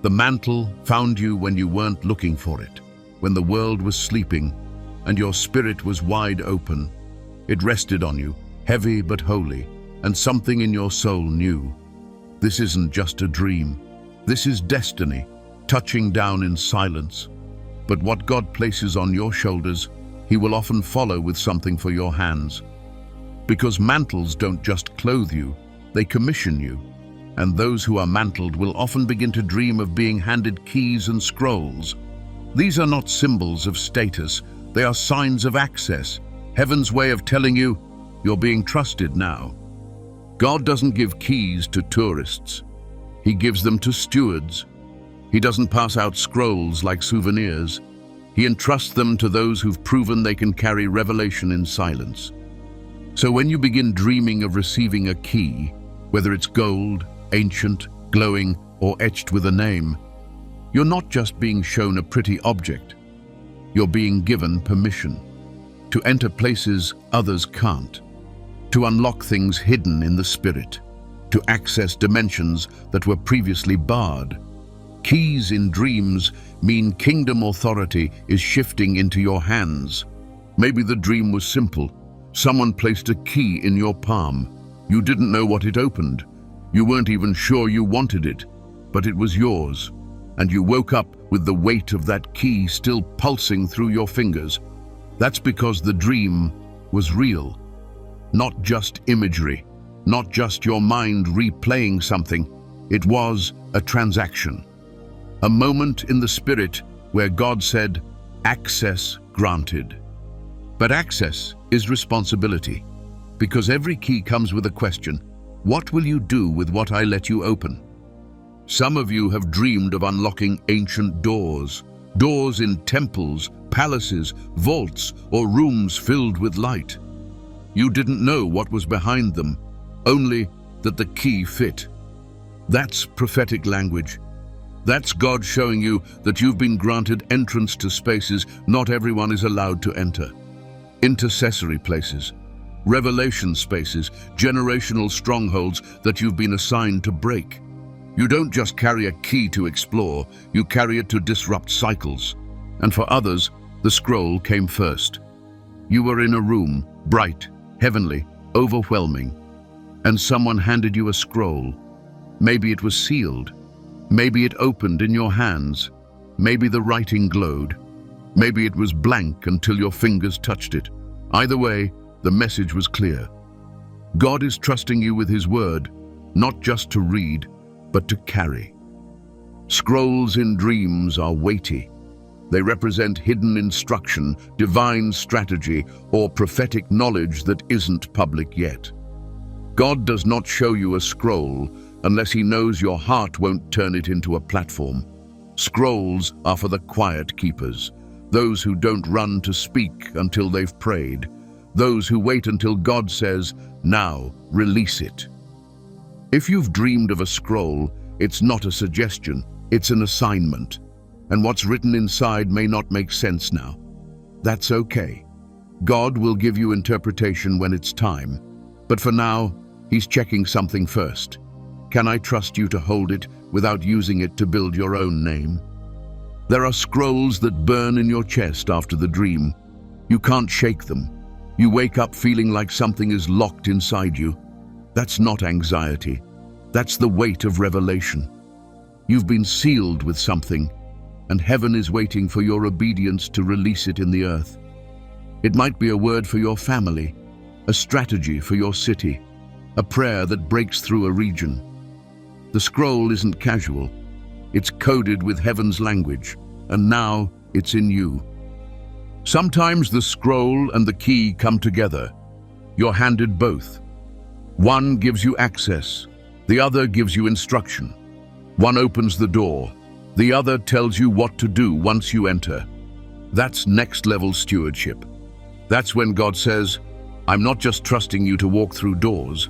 The mantle found you when you weren't looking for it, when the world was sleeping and your spirit was wide open. It rested on you, heavy but holy, and something in your soul knew. This isn't just a dream. This is destiny, touching down in silence. But what God places on your shoulders, He will often follow with something for your hands. Because mantles don't just clothe you, they commission you. And those who are mantled will often begin to dream of being handed keys and scrolls. These are not symbols of status, they are signs of access, heaven's way of telling you, you're being trusted now. God doesn't give keys to tourists. He gives them to stewards. He doesn't pass out scrolls like souvenirs. He entrusts them to those who've proven they can carry revelation in silence. So when you begin dreaming of receiving a key, whether it's gold, ancient, glowing, or etched with a name. You're not just being shown a pretty object. You're being given permission to enter places others can't, to unlock things hidden in the spirit, to access dimensions that were previously barred. Keys in dreams mean kingdom authority is shifting into your hands. Maybe the dream was simple. Someone placed a key in your palm. You didn't know what it opened. You weren't even sure you wanted it, but it was yours. And you woke up with the weight of that key still pulsing through your fingers. That's because the dream was real. Not just imagery, not just your mind replaying something. It was a transaction. A moment in the spirit where God said, access granted. But access is responsibility, because every key comes with a question. What will you do with what I let you open? Some of you have dreamed of unlocking ancient doors in temples, palaces, vaults, or rooms filled with light. You didn't know what was behind them, only that the key fit. That's prophetic language. That's God showing you that you've been granted entrance to spaces not everyone is allowed to enter. Intercessory places, revelation spaces, generational strongholds that you've been assigned to break. You don't just carry a key to explore, you carry it to disrupt cycles. And for others, the scroll came first. You were in a room, bright, heavenly, overwhelming, and someone handed you a scroll. Maybe it was sealed. Maybe it opened in your hands. Maybe the writing glowed. Maybe it was blank until your fingers touched it. Either way, the message was clear. God is trusting you with His word, not just to read, but to carry. Scrolls in dreams are weighty. They represent hidden instruction, divine strategy, or prophetic knowledge that isn't public yet. God does not show you a scroll unless He knows your heart won't turn it into a platform. Scrolls are for the quiet keepers, those who don't run to speak until they've prayed, those who wait until God says, "Now, release it." If you've dreamed of a scroll, it's not a suggestion, it's an assignment. And what's written inside may not make sense now. That's okay. God will give you interpretation when it's time. But for now, He's checking something first. Can I trust you to hold it without using it to build your own name? There are scrolls that burn in your chest after the dream. You can't shake them. You wake up feeling like something is locked inside you. That's not anxiety. That's the weight of revelation. You've been sealed with something, and heaven is waiting for your obedience to release it in the earth. It might be a word for your family, a strategy for your city, a prayer that breaks through a region. The scroll isn't casual. It's coded with heaven's language, and now it's in you. Sometimes the scroll and the key come together. You're handed both. One gives you access, the other gives you instruction. One opens the door, the other tells you what to do once you enter. That's next-level stewardship. That's when God says, "I'm not just trusting you to walk through doors,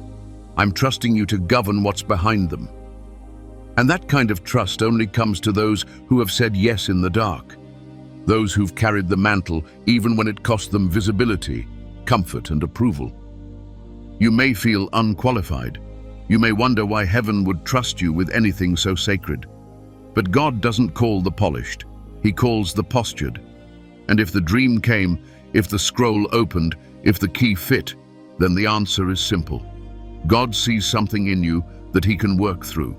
I'm trusting you to govern what's behind them." And that kind of trust only comes to those who have said yes in the dark. Those who've carried the mantle even when it cost them visibility, comfort, and approval. You may feel unqualified. You may wonder why heaven would trust you with anything so sacred. But God doesn't call the polished. He calls the postured. And if the dream came, if the scroll opened, if the key fit, then the answer is simple. God sees something in you that He can work through.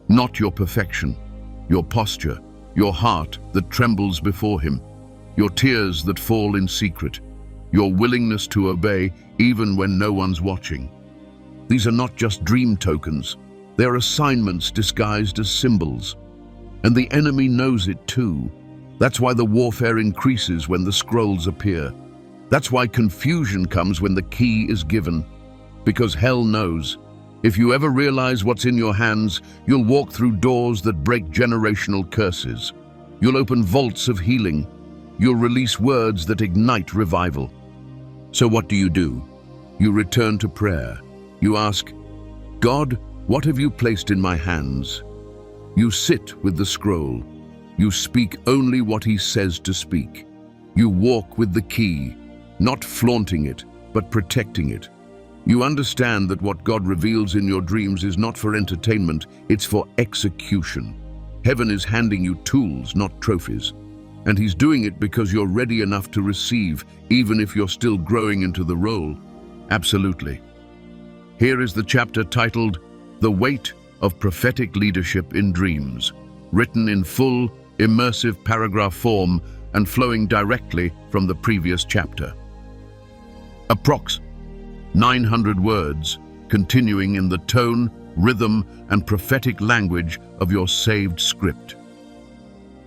Not your perfection, your posture, your heart that trembles before Him, your tears that fall in secret, your willingness to obey even when no one's watching. These are not just dream tokens. They're assignments disguised as symbols. And the enemy knows it too. That's why the warfare increases when the scrolls appear. That's why confusion comes when the key is given. Because hell knows, if you ever realize what's in your hands, you'll walk through doors that break generational curses. You'll open vaults of healing. You'll release words that ignite revival. So what do? You return to prayer. You ask, God, what have you placed in my hands? You sit with the scroll. You speak only what he says to speak. You walk with the key, not flaunting it, but protecting it. You understand that what God reveals in your dreams is not for entertainment, it's for execution. Heaven is handing you tools, not trophies. And he's doing it because you're ready enough to receive, even if you're still growing into the role. Absolutely. Here is the chapter titled, The Weight of Prophetic Leadership in Dreams, written in full, immersive paragraph form and flowing directly from the previous chapter. Approx. 900 words, continuing in the tone, rhythm, and prophetic language of your saved script.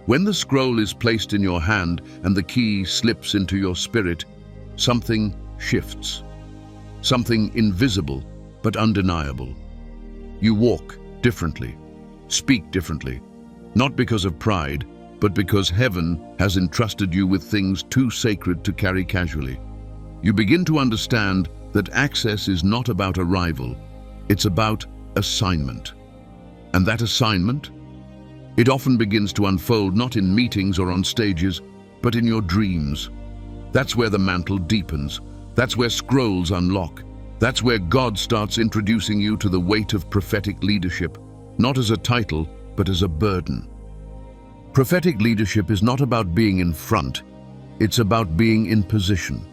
When the scroll is placed in your hand and the key slips into your spirit, something shifts. Something invisible but undeniable. You walk differently, speak differently, not because of pride, but because heaven has entrusted you with things too sacred to carry casually. You begin to understand that access is not about arrival, it's about assignment. And that assignment? It often begins to unfold not in meetings or on stages, but in your dreams. That's where the mantle deepens. That's where scrolls unlock. That's where God starts introducing you to the weight of prophetic leadership, not as a title, but as a burden. Prophetic leadership is not about being in front, it's about being in position.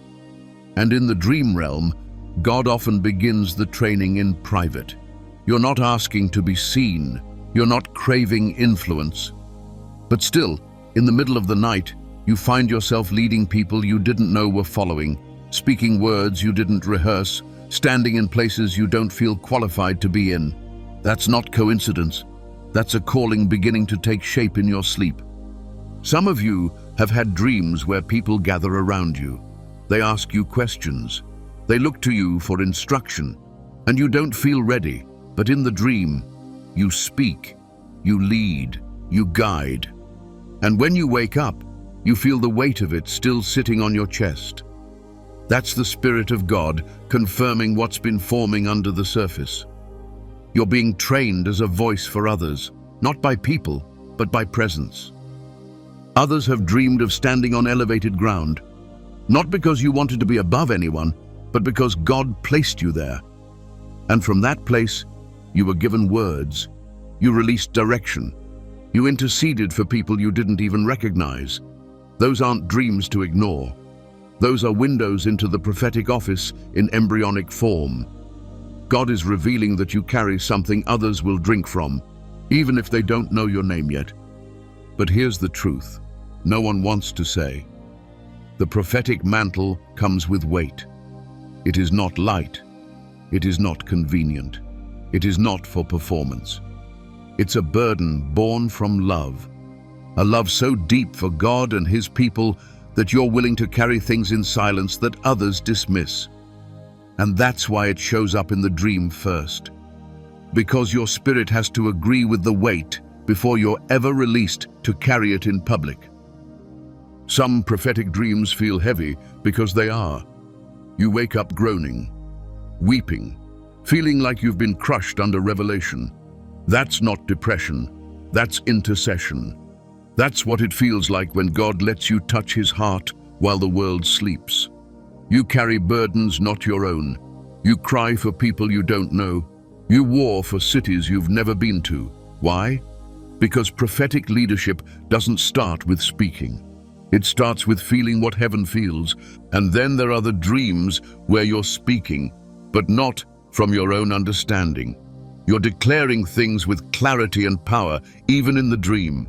And in the dream realm, God often begins the training in private. You're not asking to be seen, you're not craving influence. But still, in the middle of the night, you find yourself leading people you didn't know were following, speaking words you didn't rehearse, standing in places you don't feel qualified to be in. That's not coincidence. That's a calling beginning to take shape in your sleep. Some of you have had dreams where people gather around you. They ask you questions. They look to you for instruction, and you don't feel ready. But in the dream, you speak, you lead, you guide. And when you wake up, you feel the weight of it still sitting on your chest. That's the Spirit of God confirming what's been forming under the surface. You're being trained as a voice for others, not by people, but by presence. Others have dreamed of standing on elevated ground, not because you wanted to be above anyone, but because God placed you there. And from that place, you were given words. You released direction. You interceded for people you didn't even recognize. Those aren't dreams to ignore. Those are windows into the prophetic office in embryonic form. God is revealing that you carry something others will drink from, even if they don't know your name yet. But here's the truth. No one wants to say. The prophetic mantle comes with weight. It is not light. It is not convenient. It is not for performance. It's a burden born from love. A love so deep for God and His people that you're willing to carry things in silence that others dismiss. And that's why it shows up in the dream first. Because your spirit has to agree with the weight before you're ever released to carry it in public. Some prophetic dreams feel heavy because they are. You wake up groaning, weeping, feeling like you've been crushed under revelation. That's not depression, that's intercession. That's what it feels like when God lets you touch His heart while the world sleeps. You carry burdens not your own. You cry for people you don't know. You war for cities you've never been to. Why? Because prophetic leadership doesn't start with speaking. It starts with feeling what heaven feels, and then there are the dreams where you're speaking, but not from your own understanding. You're declaring things with clarity and power, even in the dream.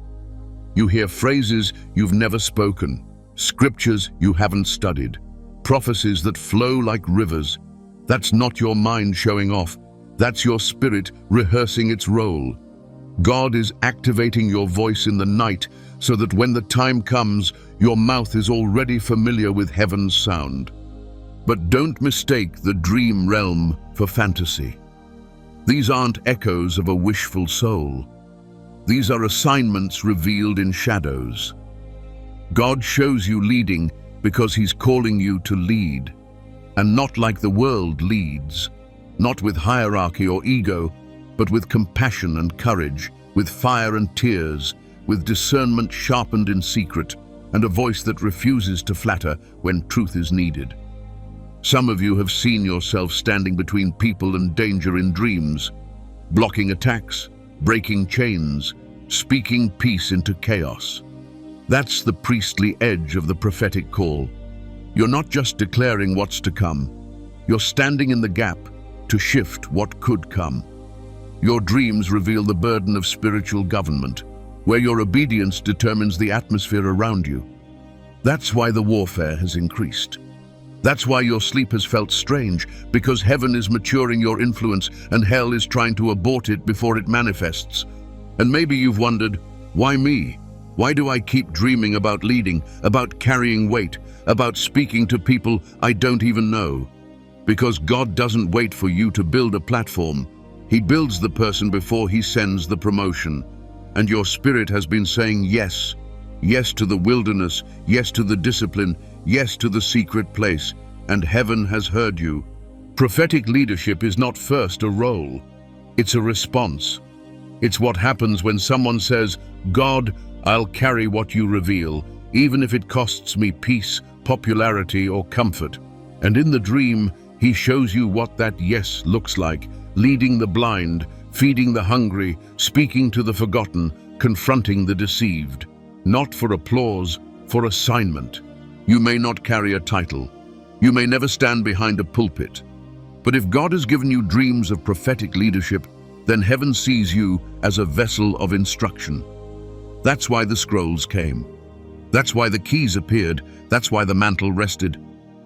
You hear phrases you've never spoken, scriptures you haven't studied, prophecies that flow like rivers. That's not your mind showing off. That's your spirit rehearsing its role. God is activating your voice in the night so that when the time comes, your mouth is already familiar with heaven's sound. But don't mistake the dream realm for fantasy. These aren't echoes of a wishful soul. These are assignments revealed in shadows. God shows you leading because He's calling you to lead, and not like the world leads, not with hierarchy or ego, but with compassion and courage, with fire and tears, with discernment sharpened in secret, and a voice that refuses to flatter when truth is needed. Some of you have seen yourself standing between people and danger in dreams, blocking attacks, breaking chains, speaking peace into chaos. That's the priestly edge of the prophetic call. You're not just declaring what's to come. You're standing in the gap to shift what could come. Your dreams reveal the burden of spiritual government, where your obedience determines the atmosphere around you. That's why the warfare has increased. That's why your sleep has felt strange, because heaven is maturing your influence and hell is trying to abort it before it manifests. And maybe you've wondered, why me? Why do I keep dreaming about leading, about carrying weight, about speaking to people I don't even know? Because God doesn't wait for you to build a platform. He builds the person before he sends the promotion. And your spirit has been saying yes. Yes to the wilderness, yes to the discipline, yes to the secret place. And heaven has heard you. Prophetic leadership is not first a role. It's a response. It's what happens when someone says, God, I'll carry what you reveal, even if it costs me peace, popularity, or comfort. And in the dream, he shows you what that yes looks like, leading the blind, feeding the hungry, speaking to the forgotten, confronting the deceived. Not for applause, for assignment. You may not carry a title. You may never stand behind a pulpit. But if God has given you dreams of prophetic leadership, then heaven sees you as a vessel of instruction. That's why the scrolls came. That's why the keys appeared. That's why the mantle rested.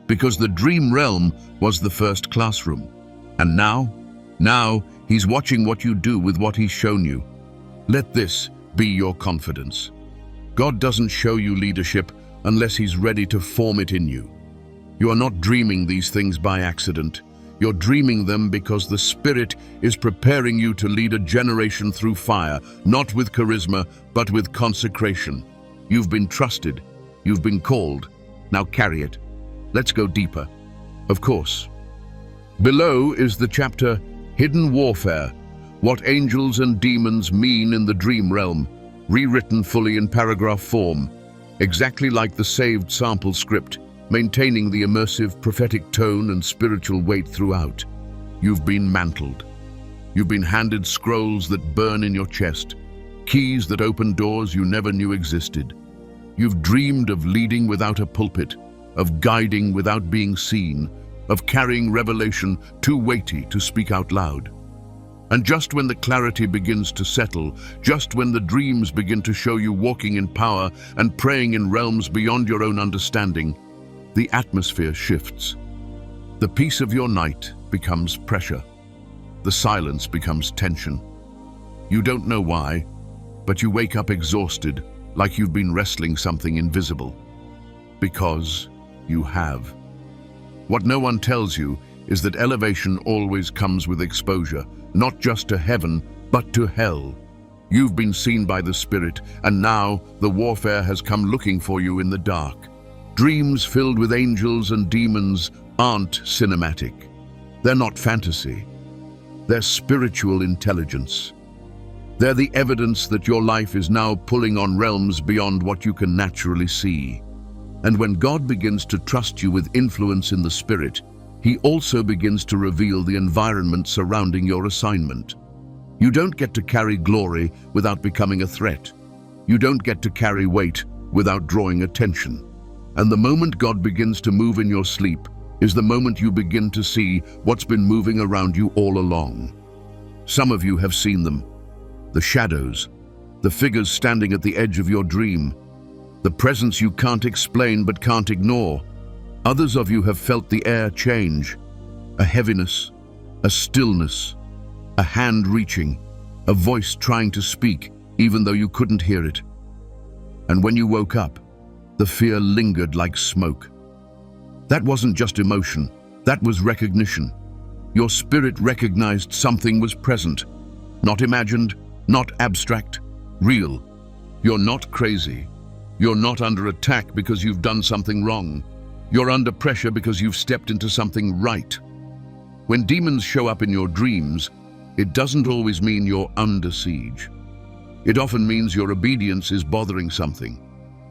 Because the dream realm was the first classroom. And now, he's watching what you do with what he's shown you. Let this be your confidence. God doesn't show you leadership unless he's ready to form it in you. You are not dreaming these things by accident. You're dreaming them because the Spirit is preparing you to lead a generation through fire, not with charisma, but with consecration. You've been trusted. You've been called. Now carry it. Let's go deeper. Of course. Below is the chapter, Hidden Warfare, What Angels and Demons Mean in the Dream Realm, rewritten fully in paragraph form, exactly like the saved sample script, maintaining the immersive prophetic tone and spiritual weight throughout. You've been mantled. You've been handed scrolls that burn in your chest, keys that open doors you never knew existed. You've dreamed of leading without a pulpit, of guiding without being seen, of carrying revelation too weighty to speak out loud. And just when the clarity begins to settle, just when the dreams begin to show you walking in power and praying in realms beyond your own understanding, the atmosphere shifts. The peace of your night becomes pressure. The silence becomes tension. You don't know why, but you wake up exhausted, like you've been wrestling something invisible. Because you have. What no one tells you is that elevation always comes with exposure, not just to heaven, but to hell. You've been seen by the Spirit, and now the warfare has come looking for you in the dark. Dreams filled with angels and demons aren't cinematic. They're not fantasy. They're spiritual intelligence. They're the evidence that your life is now pulling on realms beyond what you can naturally see. And when God begins to trust you with influence in the Spirit, he also begins to reveal the environment surrounding your assignment. You don't get to carry glory without becoming a threat. You don't get to carry weight without drawing attention. And the moment God begins to move in your sleep is the moment you begin to see what's been moving around you all along. Some of you have seen them. The shadows, the figures standing at the edge of your dream, the presence you can't explain but can't ignore. Others of you have felt the air change, a heaviness, a stillness, a hand reaching, a voice trying to speak even though you couldn't hear it. And when you woke up, the fear lingered like smoke. That wasn't just emotion, that was recognition. Your spirit recognized something was present, not imagined, not abstract, real. You're not crazy. You're not under attack because you've done something wrong. You're under pressure because you've stepped into something right. When demons show up in your dreams, it doesn't always mean you're under siege. It often means your obedience is bothering something.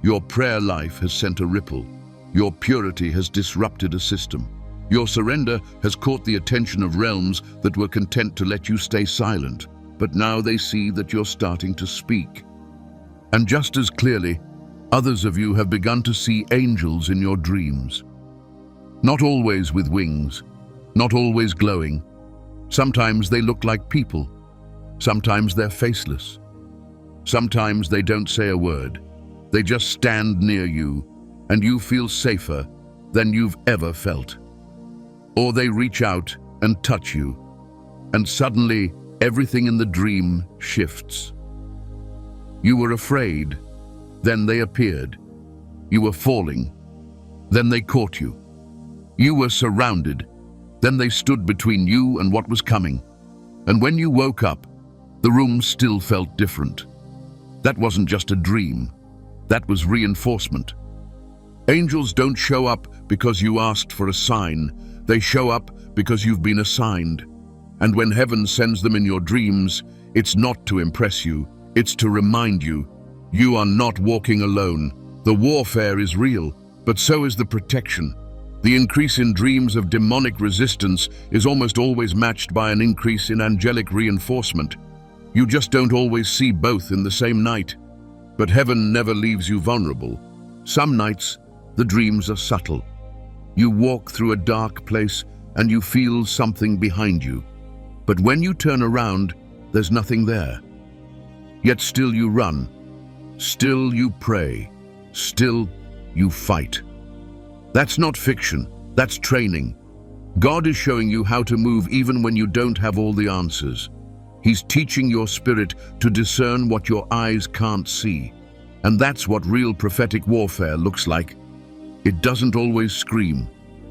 Your prayer life has sent a ripple. Your purity has disrupted a system. Your surrender has caught the attention of realms that were content to let you stay silent, but now they see that you're starting to speak. And just as clearly, others of you have begun to see angels in your dreams. Not always with wings, not always glowing. Sometimes they look like people. Sometimes they're faceless. Sometimes they don't say a word. They just stand near you, and you feel safer than you've ever felt. Or they reach out and touch you, and suddenly everything in the dream shifts. You were afraid, then they appeared. You were falling, then they caught you. You were surrounded, then they stood between you and what was coming. And when you woke up, the room still felt different. That wasn't just a dream, that was reinforcement. Angels don't show up because you asked for a sign. They show up because you've been assigned. And when heaven sends them in your dreams, it's not to impress you, it's to remind you, you are not walking alone. The warfare is real, but so is the protection. The increase in dreams of demonic resistance is almost always matched by an increase in angelic reinforcement. You just don't always see both in the same night. But heaven never leaves you vulnerable. Some nights, the dreams are subtle. You walk through a dark place and you feel something behind you. But when you turn around, there's nothing there. Yet still you run. Still you pray. Still you fight. That's not fiction, that's training. God is showing you how to move even when you don't have all the answers. He's teaching your spirit to discern what your eyes can't see. And that's what real prophetic warfare looks like. It doesn't always scream.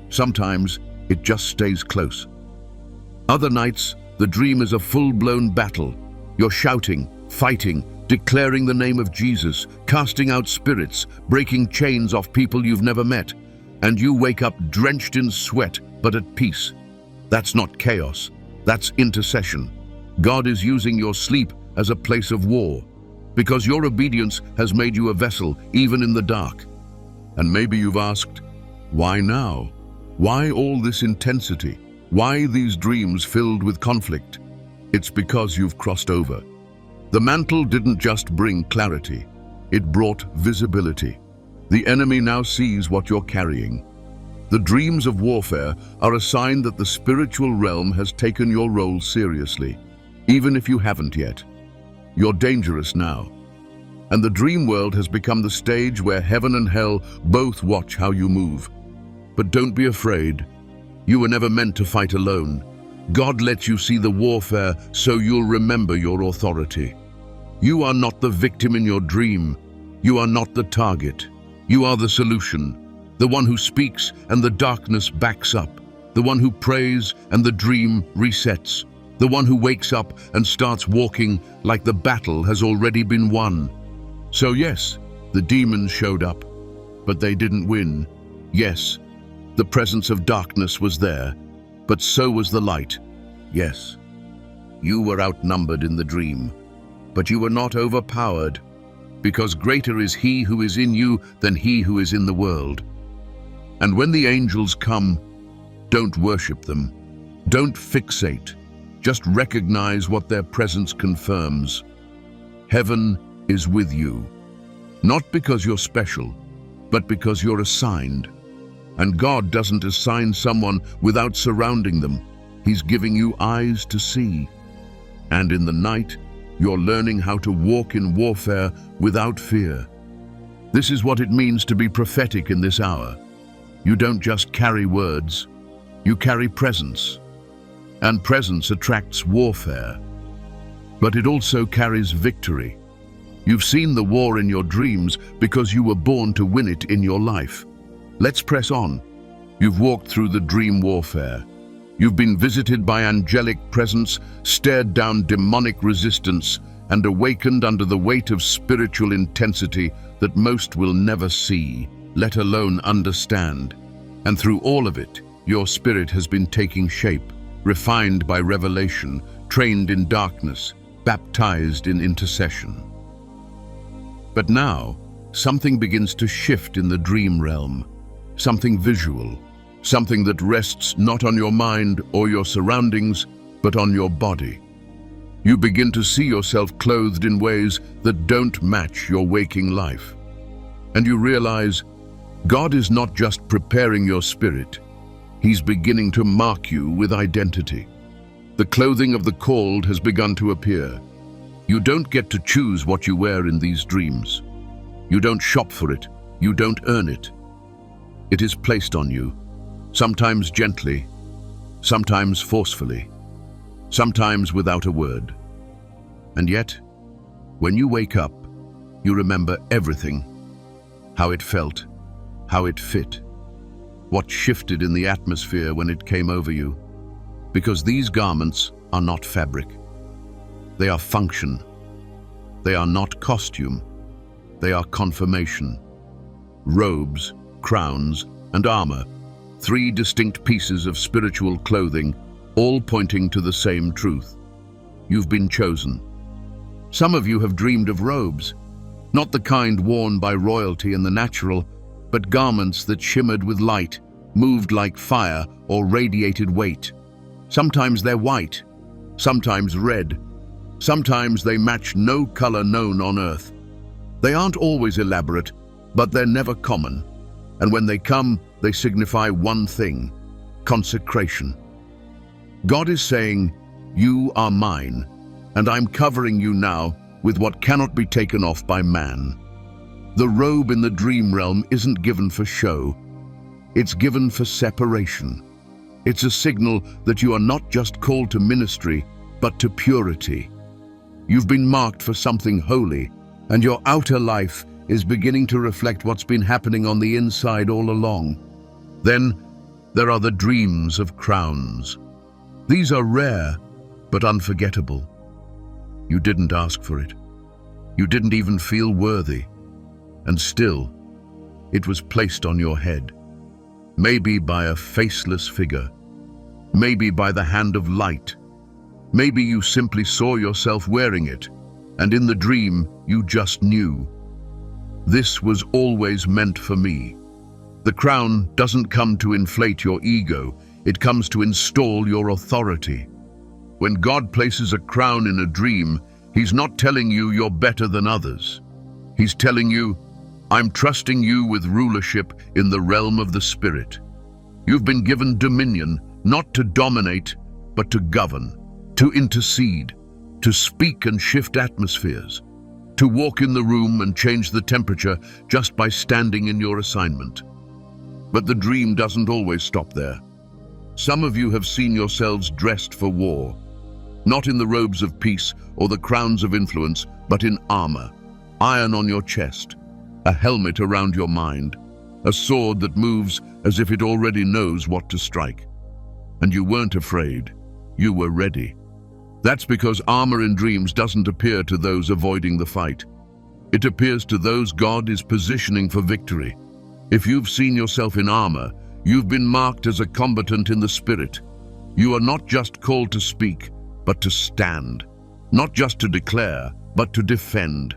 Sometimes it just stays close. Other nights, the dream is a full-blown battle. You're shouting, fighting, declaring the name of Jesus, casting out spirits, breaking chains off people you've never met. And you wake up drenched in sweat, but at peace. That's not chaos, that's intercession. God is using your sleep as a place of war, because your obedience has made you a vessel, even in the dark. And maybe you've asked, why now? Why all this intensity? Why these dreams filled with conflict? It's because you've crossed over. The mantle didn't just bring clarity, it brought visibility. The enemy now sees what you're carrying. The dreams of warfare are a sign that the spiritual realm has taken your role seriously, even if you haven't yet. You're dangerous now. And the dream world has become the stage where heaven and hell both watch how you move. But don't be afraid. You were never meant to fight alone. God lets you see the warfare so you'll remember your authority. You are not the victim in your dream. You are not the target. You are the solution, the one who speaks and the darkness backs up, the one who prays and the dream resets, the one who wakes up and starts walking like the battle has already been won. So yes, the demons showed up, but they didn't win. Yes, the presence of darkness was there, but so was the light. Yes, you were outnumbered in the dream, but you were not overpowered, because greater is he who is in you than he who is in the world. And when the angels come, don't worship them. Don't fixate. Just recognize what their presence confirms. Heaven is with you, not because you're special, but because you're assigned. And God doesn't assign someone without surrounding them. He's giving you eyes to see. And in the night, you're learning how to walk in warfare without fear. This is what it means to be prophetic in this hour. You don't just carry words, you carry presence. And presence attracts warfare. But it also carries victory. You've seen the war in your dreams because you were born to win it in your life. Let's press on. You've walked through the dream warfare. You've been visited by angelic presence, stared down demonic resistance, and awakened under the weight of spiritual intensity that most will never see, let alone understand. And through all of it, your spirit has been taking shape. refined by revelation, trained in darkness, baptized in intercession. But now, something begins to shift in the dream realm, something visual, something that rests not on your mind or your surroundings, but on your body. You begin to see yourself clothed in ways that don't match your waking life. And you realize God is not just preparing your spirit, He's beginning to mark you with identity. The clothing of the called has begun to appear. You don't get to choose what you wear in these dreams. You don't shop for it. You don't earn it. It is placed on you, sometimes gently, sometimes forcefully, sometimes without a word. And yet, when you wake up, you remember everything, how it felt, how it fit, what shifted in the atmosphere when it came over you. Because these garments are not fabric. They are function. They are not costume. They are confirmation. Robes, crowns, and armor, three distinct pieces of spiritual clothing, all pointing to the same truth. You've been chosen. Some of you have dreamed of robes, not the kind worn by royalty in the natural, but garments that shimmered with light, moved like fire, or radiated weight. Sometimes they're white, sometimes red, sometimes they match no color known on earth. They aren't always elaborate, but they're never common. And when they come, they signify one thing: consecration. God is saying, "You are mine, and I'm covering you now with what cannot be taken off by man." The robe in the dream realm isn't given for show. It's given for separation. It's a signal that you are not just called to ministry, but to purity. You've been marked for something holy, and your outer life is beginning to reflect what's been happening on the inside all along. Then there are the dreams of crowns. These are rare, but unforgettable. You didn't ask for it. You didn't even feel worthy. And still, it was placed on your head. Maybe by a faceless figure. Maybe by the hand of light. Maybe you simply saw yourself wearing it, and in the dream, you just knew. This was always meant for me. The crown doesn't come to inflate your ego, it comes to install your authority. When God places a crown in a dream, He's not telling you you're better than others. He's telling you, "I'm trusting you with rulership in the realm of the Spirit." You've been given dominion, not to dominate, but to govern, to intercede, to speak and shift atmospheres, to walk in the room and change the temperature just by standing in your assignment. But the dream doesn't always stop there. Some of you have seen yourselves dressed for war, not in the robes of peace or the crowns of influence, but in armor, iron on your chest, a helmet around your mind, a sword that moves as if it already knows what to strike. And you weren't afraid, you were ready. That's because armor in dreams doesn't appear to those avoiding the fight. It appears to those God is positioning for victory. If you've seen yourself in armor, you've been marked as a combatant in the Spirit. You are not just called to speak, but to stand. Not just to declare, but to defend.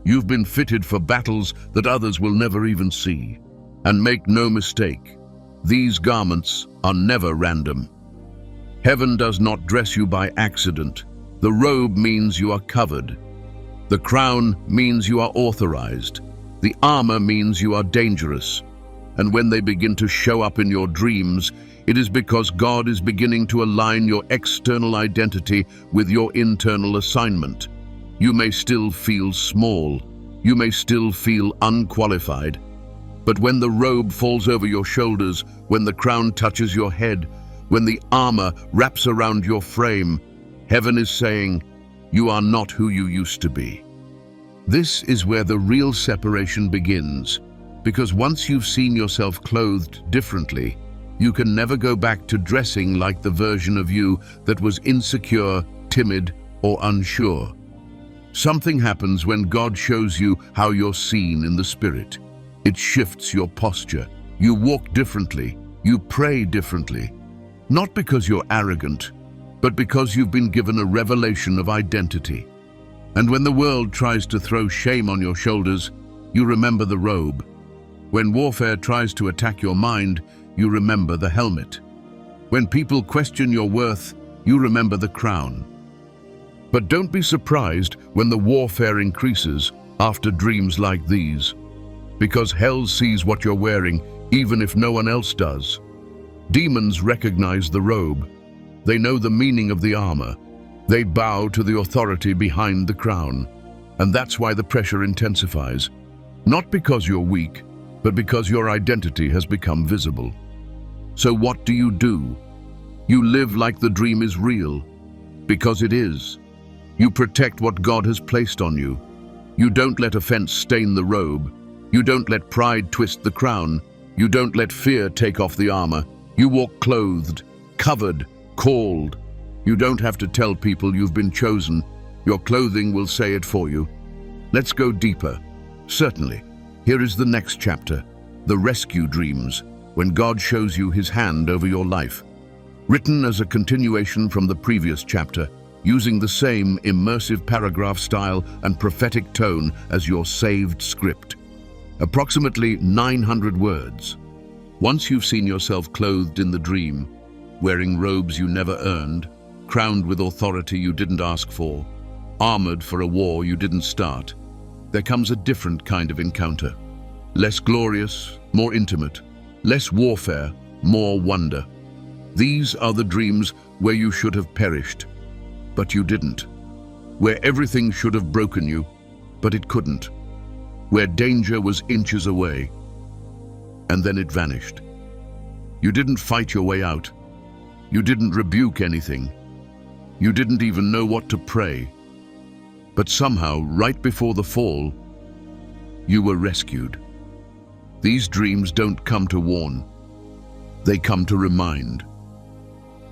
You've been fitted for battles that others will never even see. And make no mistake, these garments are never random. Heaven does not dress you by accident. The robe means you are covered. The crown means you are authorized. The armor means you are dangerous. And when they begin to show up in your dreams, it is because God is beginning to align your external identity with your internal assignment. You may still feel small. You may still feel unqualified. But when the robe falls over your shoulders, when the crown touches your head, when the armor wraps around your frame, heaven is saying, "You are not who you used to be." This is where the real separation begins, because once you've seen yourself clothed differently, you can never go back to dressing like the version of you that was insecure, timid, or unsure. Something happens when God shows you how you're seen in the Spirit. It shifts your posture. You walk differently. You pray differently. Not because you're arrogant, but because you've been given a revelation of identity. And when the world tries to throw shame on your shoulders, you remember the robe. When warfare tries to attack your mind, you remember the helmet. When people question your worth, you remember the crown. But don't be surprised when the warfare increases after dreams like these, because hell sees what you're wearing even if no one else does. Demons recognize the robe. They know the meaning of the armor. They bow to the authority behind the crown. And that's why the pressure intensifies. Not because you're weak, but because your identity has become visible. So what do? You live like the dream is real, because it is. You protect what God has placed on you. You don't let offense stain the robe. You don't let pride twist the crown. You don't let fear take off the armor. You walk clothed, covered, called. You don't have to tell people you've been chosen. Your clothing will say it for you. Let's go deeper. Certainly. Here is the next chapter, the rescue dreams, when God shows you his hand over your life. Written as a continuation from the previous chapter, using the same immersive paragraph style and prophetic tone as your saved script. Approximately 900 words. Once you've seen yourself clothed in the dream, wearing robes you never earned, crowned with authority you didn't ask for, armored for a war you didn't start, there comes a different kind of encounter. Less glorious, more intimate, less warfare, more wonder. These are the dreams where you should have perished, but you didn't. Where everything should have broken you, but it couldn't. Where danger was inches away, and then it vanished. You didn't fight your way out. You didn't rebuke anything. You didn't even know what to pray. But somehow, right before the fall, you were rescued. These dreams don't come to warn. They come to remind.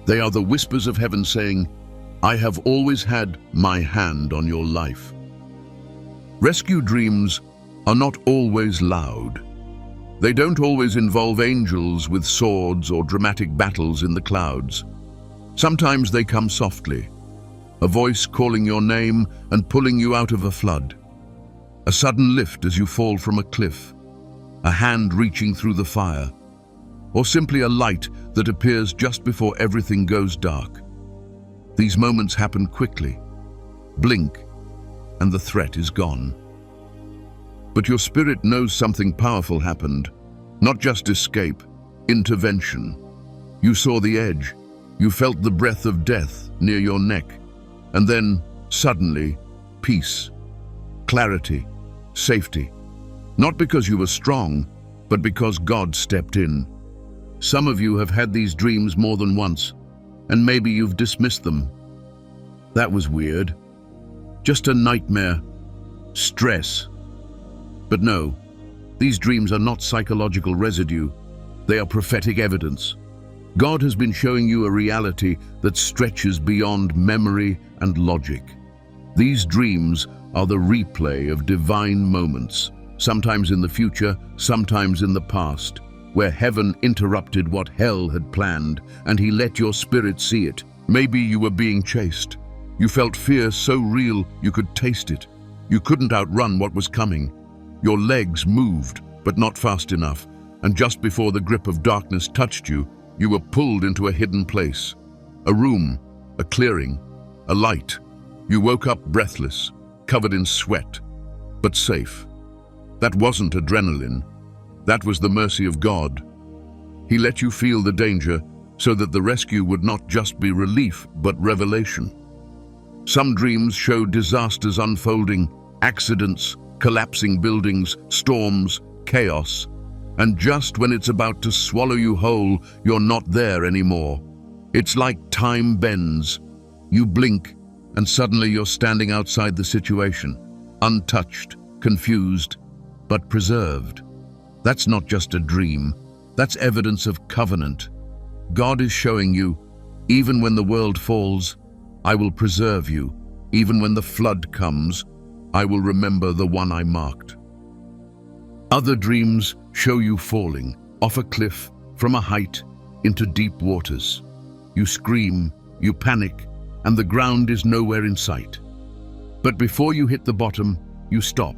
They are the whispers of heaven saying, I have always had my hand on your life. Rescue dreams are not always loud. They don't always involve angels with swords or dramatic battles in the clouds. Sometimes they come softly. A voice calling your name and pulling you out of a flood. A sudden lift as you fall from a cliff. A hand reaching through the fire. Or simply a light that appears just before everything goes dark. These moments happen quickly. Blink, and the threat is gone. But your spirit knows something powerful happened. Not just escape, intervention. You saw the edge. You felt the breath of death near your neck. And then, suddenly, peace, clarity, safety. Not because you were strong, but because God stepped in. Some of you have had these dreams more than once, and maybe you've dismissed them. That was weird. Just a nightmare. Stress. But no, these dreams are not psychological residue. They are prophetic evidence. God has been showing you a reality that stretches beyond memory and logic. These dreams are the replay of divine moments, sometimes in the future, sometimes in the past, where heaven interrupted what hell had planned, and he let your spirit see it. Maybe you were being chased. You felt fear so real you could taste it. You couldn't outrun what was coming. Your legs moved, but not fast enough, and just before the grip of darkness touched you, you were pulled into a hidden place. A room, a clearing, a light. You woke up breathless, covered in sweat, but safe. That wasn't adrenaline. That was the mercy of God. He let you feel the danger so that the rescue would not just be relief, but revelation. Some dreams show disasters unfolding, accidents, collapsing buildings, storms, chaos. And just when it's about to swallow you whole, you're not there anymore. It's like time bends. You blink, and suddenly you're standing outside the situation, untouched, confused, but preserved. That's not just a dream. That's evidence of covenant. God is showing you, even when the world falls, I will preserve you. Even when the flood comes, I will remember the one I marked. Other dreams show you falling off a cliff, from a height, into deep waters. You scream, you panic, and the ground is nowhere in sight. But before you hit the bottom, you stop,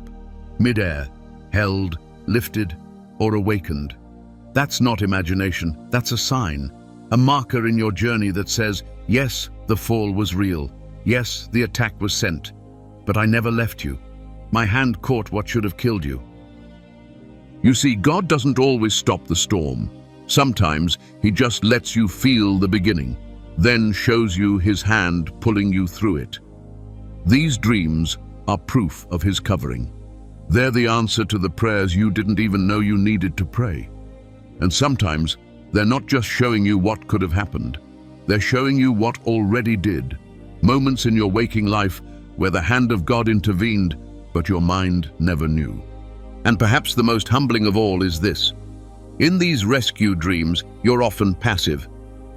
mid-air, held, lifted, or awakened. That's not imagination, that's a sign, a marker in your journey that says, yes, the fall was real, yes, the attack was sent, but I never left you. My hand caught what should have killed you. You see, God doesn't always stop the storm. Sometimes He just lets you feel the beginning, then shows you His hand pulling you through it. These dreams are proof of His covering. They're the answer to the prayers you didn't even know you needed to pray. And sometimes they're not just showing you what could have happened. They're showing you what already did. Moments in your waking life where the hand of God intervened, but your mind never knew. And perhaps the most humbling of all is this. In these rescue dreams, you're often passive.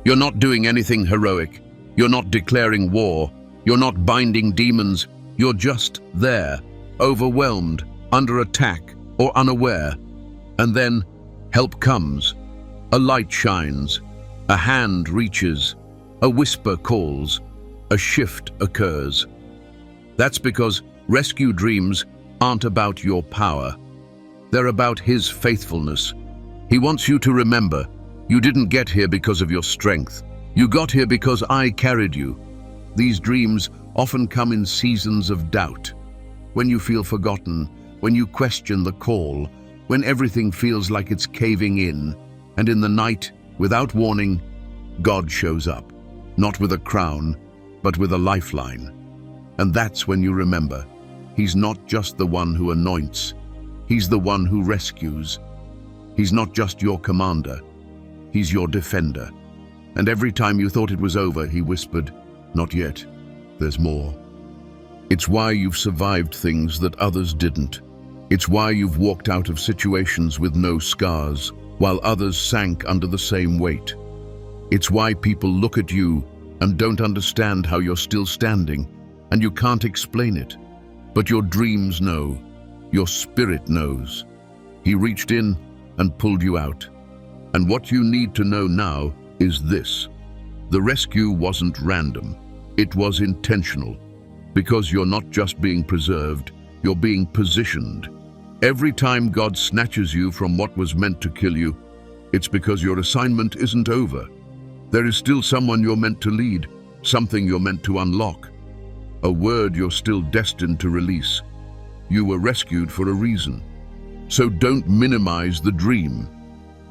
You're not doing anything heroic. You're not declaring war. You're not binding demons. You're just there, overwhelmed, under attack, or unaware. And then help comes. A light shines. A hand reaches. A whisper calls. A shift occurs. That's because rescue dreams aren't about your power. They're about His faithfulness. He wants you to remember, you didn't get here because of your strength. You got here because I carried you. These dreams often come in seasons of doubt. When you feel forgotten, when you question the call, when everything feels like it's caving in, and in the night, without warning, God shows up, not with a crown, but with a lifeline. And that's when you remember, He's not just the one who anoints, He's the one who rescues. He's not just your commander, He's your defender. And every time you thought it was over, He whispered, not yet, there's more. It's why you've survived things that others didn't. It's why you've walked out of situations with no scars, while others sank under the same weight. It's why people look at you and don't understand how you're still standing, and you can't explain it. But your dreams know, your spirit knows. He reached in and pulled you out. And what you need to know now is this. The rescue wasn't random. It was intentional. Because you're not just being preserved, you're being positioned. Every time God snatches you from what was meant to kill you, it's because your assignment isn't over. There is still someone you're meant to lead, something you're meant to unlock, a word you're still destined to release. You were rescued for a reason. So don't minimize the dream.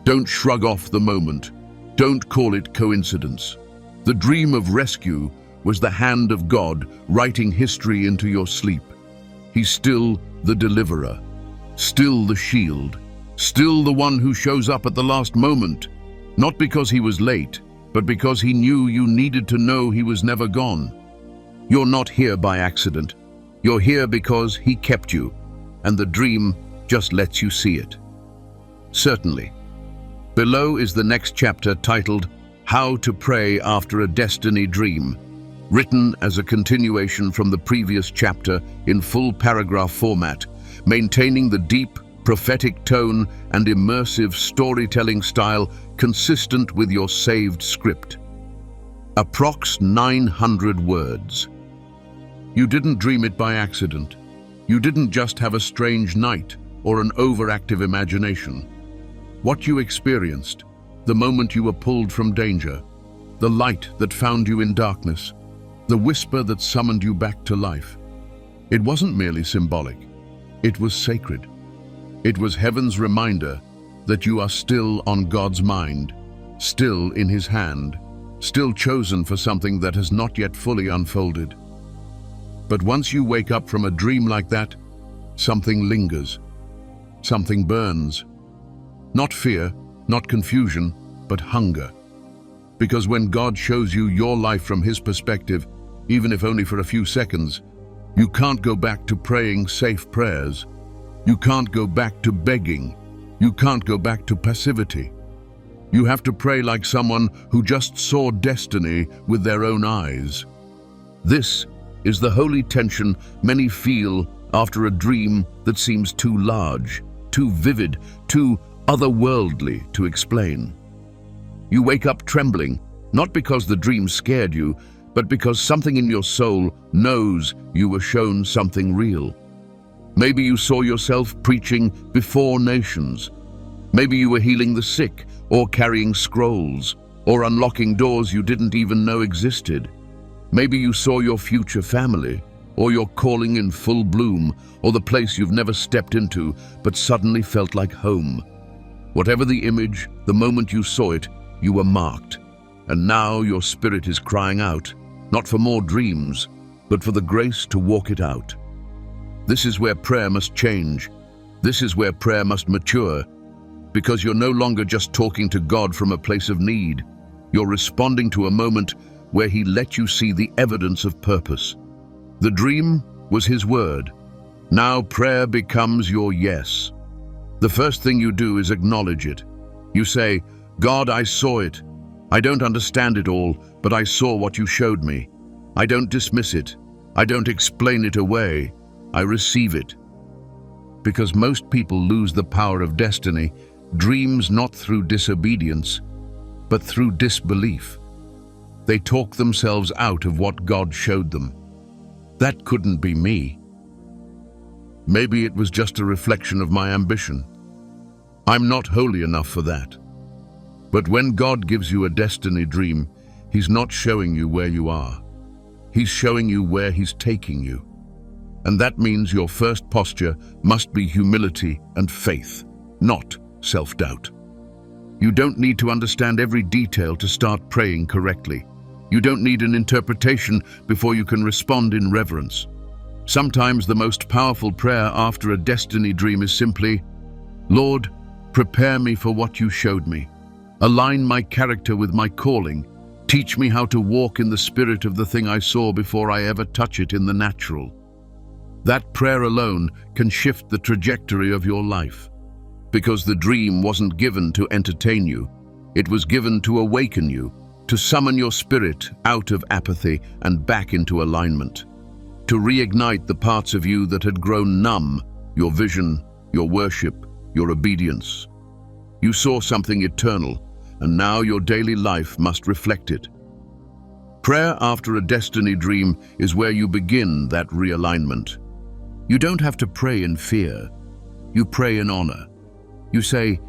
Don't shrug off the moment. Don't call it coincidence. The dream of rescue was the hand of God writing history into your sleep. He's still the deliverer, still the shield, still the one who shows up at the last moment, not because He was late, but because He knew you needed to know He was never gone. You're not here by accident. You're here because He kept you, and the dream just lets you see it. Certainly. Below is the next chapter titled, How to Pray After a Destiny Dream, written as a continuation from the previous chapter in full paragraph format, maintaining the deep, prophetic tone and immersive storytelling style consistent with your saved script. Approx 900 words. You didn't dream it by accident. You didn't just have a strange night or an overactive imagination. What you experienced, the moment you were pulled from danger, the light that found you in darkness, the whisper that summoned you back to life. It wasn't merely symbolic. It was sacred. It was heaven's reminder that you are still on God's mind, still in His hand, still chosen for something that has not yet fully unfolded. But once you wake up from a dream like that, something lingers, something burns. Not fear, not confusion, but hunger. Because when God shows you your life from His perspective, even if only for a few seconds, you can't go back to praying safe prayers. You can't go back to begging. You can't go back to passivity. You have to pray like someone who just saw destiny with their own eyes. This is the holy tension many feel after a dream that seems too large, too vivid, too otherworldly to explain. You wake up trembling, Not because the dream scared you, but because something in your soul knows you were shown something real. Maybe you saw yourself preaching before nations. Maybe you were healing the sick, or carrying scrolls, or unlocking doors you didn't even know existed. Maybe you saw your future family, or your calling in full bloom, or the place you've never stepped into, but suddenly felt like home. Whatever the image, the moment you saw it, you were marked. And now your spirit is crying out, not for more dreams, but for the grace to walk it out. This is where prayer must change. This is where prayer must mature, because you're no longer just talking to God from a place of need. You're responding to a moment where He let you see the evidence of purpose. The dream was His word. Now prayer becomes your yes. The first thing you do is acknowledge it. You say, God, I saw it. I don't understand it all, but I saw what you showed me. I don't dismiss it. I don't explain it away. I receive it. Because most people lose the power of destiny, dreams not through disobedience, but through disbelief. They talk themselves out of what God showed them. That couldn't be me. Maybe it was just a reflection of my ambition. I'm not holy enough for that. But when God gives you a destiny dream, He's not showing you where you are. He's showing you where He's taking you. And that means your first posture must be humility and faith, not self-doubt. You don't need to understand every detail to start praying correctly. You don't need an interpretation before you can respond in reverence. Sometimes the most powerful prayer after a destiny dream is simply, Lord, prepare me for what you showed me. Align my character with my calling. Teach me how to walk in the spirit of the thing I saw before I ever touch it in the natural. That prayer alone can shift the trajectory of your life. Because the dream wasn't given to entertain you. It was given to awaken you, to summon your spirit out of apathy and back into alignment. To reignite the parts of you that had grown numb, your vision, your worship, your obedience. You saw something eternal, and now your daily life must reflect it. Prayer after a destiny dream is where you begin that realignment. You don't have to pray in fear. You pray in honor. You say,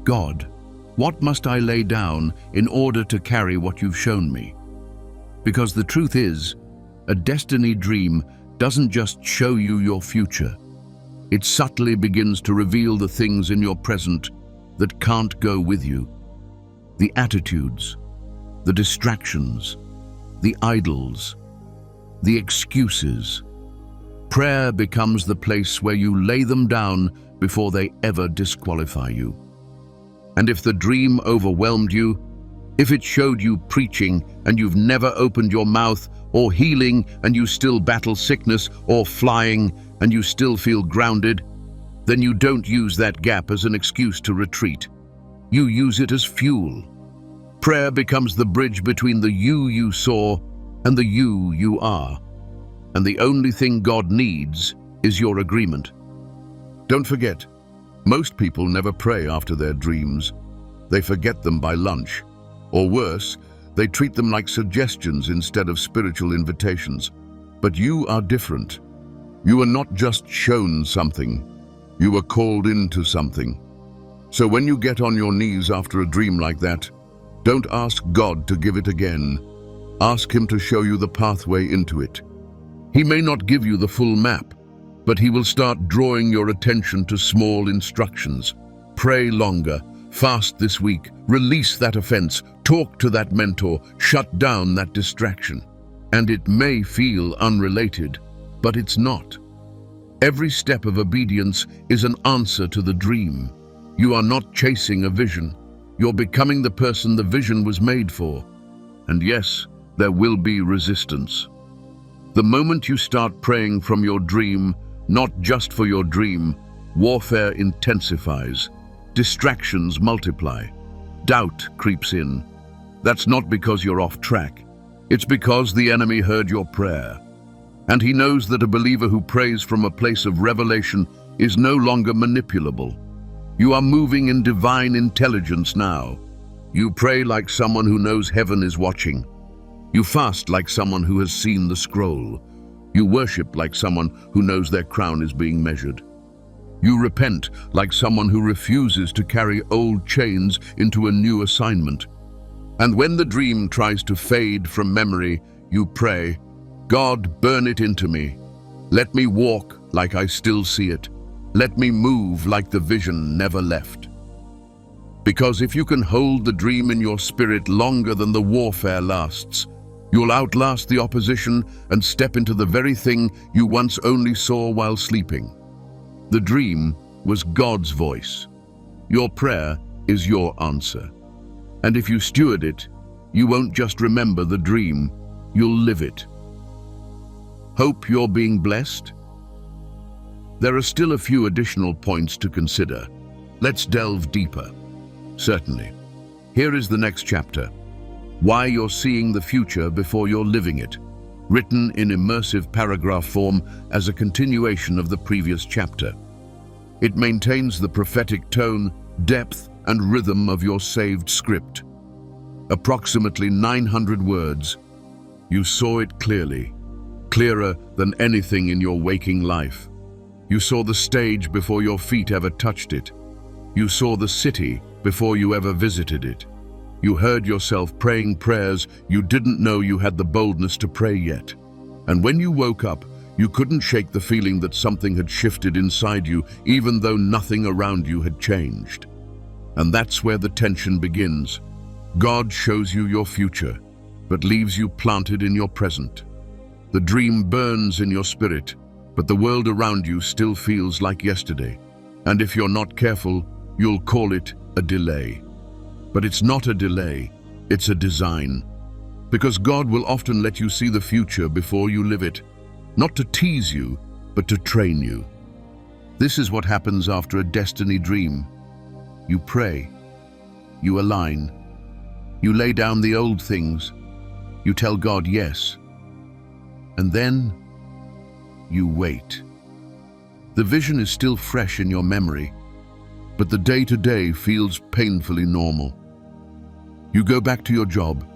God, what must I lay down in order to carry what you've shown me? Because the truth is, a destiny dream doesn't just show you your future. It subtly begins to reveal the things in your present that can't go with you. The attitudes, the distractions, the idols, the excuses. Prayer becomes the place where you lay them down before they ever disqualify you. And if the dream overwhelmed you, if it showed you preaching and you've never opened your mouth, or healing and you still battle sickness, or flying and you still feel grounded, then you don't use that gap as an excuse to retreat. You use it as fuel. Prayer becomes the bridge between the you saw and the you are. And the only thing God needs is your agreement. Don't forget, most people never pray after their dreams. They forget them by lunch. Or worse, they treat them like suggestions instead of spiritual invitations. But you are different. You are not just shown something. You are called into something. So when you get on your knees after a dream like that, don't ask God to give it again. Ask Him to show you the pathway into it. He may not give you the full map, but He will start drawing your attention to small instructions. Pray longer, fast this week, release that offense, talk to that mentor, shut down that distraction. And it may feel unrelated, but it's not. Every step of obedience is an answer to the dream. You are not chasing a vision. You're becoming the person the vision was made for. And yes, there will be resistance. The moment you start praying from your dream, not just for your dream, warfare intensifies. Distractions multiply. Doubt creeps in. That's not because you're off track. It's because the enemy heard your prayer. And he knows that a believer who prays from a place of revelation is no longer manipulable. You are moving in divine intelligence now. You pray like someone who knows heaven is watching. You fast like someone who has seen the scroll. You worship like someone who knows their crown is being measured. You repent like someone who refuses to carry old chains into a new assignment. And when the dream tries to fade from memory, you pray, God, burn it into me. Let me walk like I still see it. Let me move like the vision never left. Because if you can hold the dream in your spirit longer than the warfare lasts, you'll outlast the opposition and step into the very thing you once only saw while sleeping. The dream was God's voice. Your prayer is your answer. And if you steward it, you won't just remember the dream, you'll live it. Hope you're being blessed? There are still a few additional points to consider. Let's delve deeper. Certainly. Here is the next chapter. Why you're seeing the future before you're living it. Written in immersive paragraph form as a continuation of the previous chapter. It maintains the prophetic tone, depth, and rhythm of your saved script. Approximately 900 words. You saw it clearly, clearer than anything in your waking life. You saw the stage before your feet ever touched it. You saw the city before you ever visited it. You heard yourself praying prayers you didn't know you had the boldness to pray yet. And when you woke up, you couldn't shake the feeling that something had shifted inside you, even though nothing around you had changed. And that's where the tension begins. God shows you your future, but leaves you planted in your present. The dream burns in your spirit, but the world around you still feels like yesterday. And if you're not careful, you'll call it a delay. But it's not a delay, it's a design. Because God will often let you see the future before you live it, not to tease you, but to train you. This is what happens after a destiny dream. You pray, you align, you lay down the old things, you tell God yes, and then you wait. The vision is still fresh in your memory, but the day-to-day feels painfully normal. You go back to your job,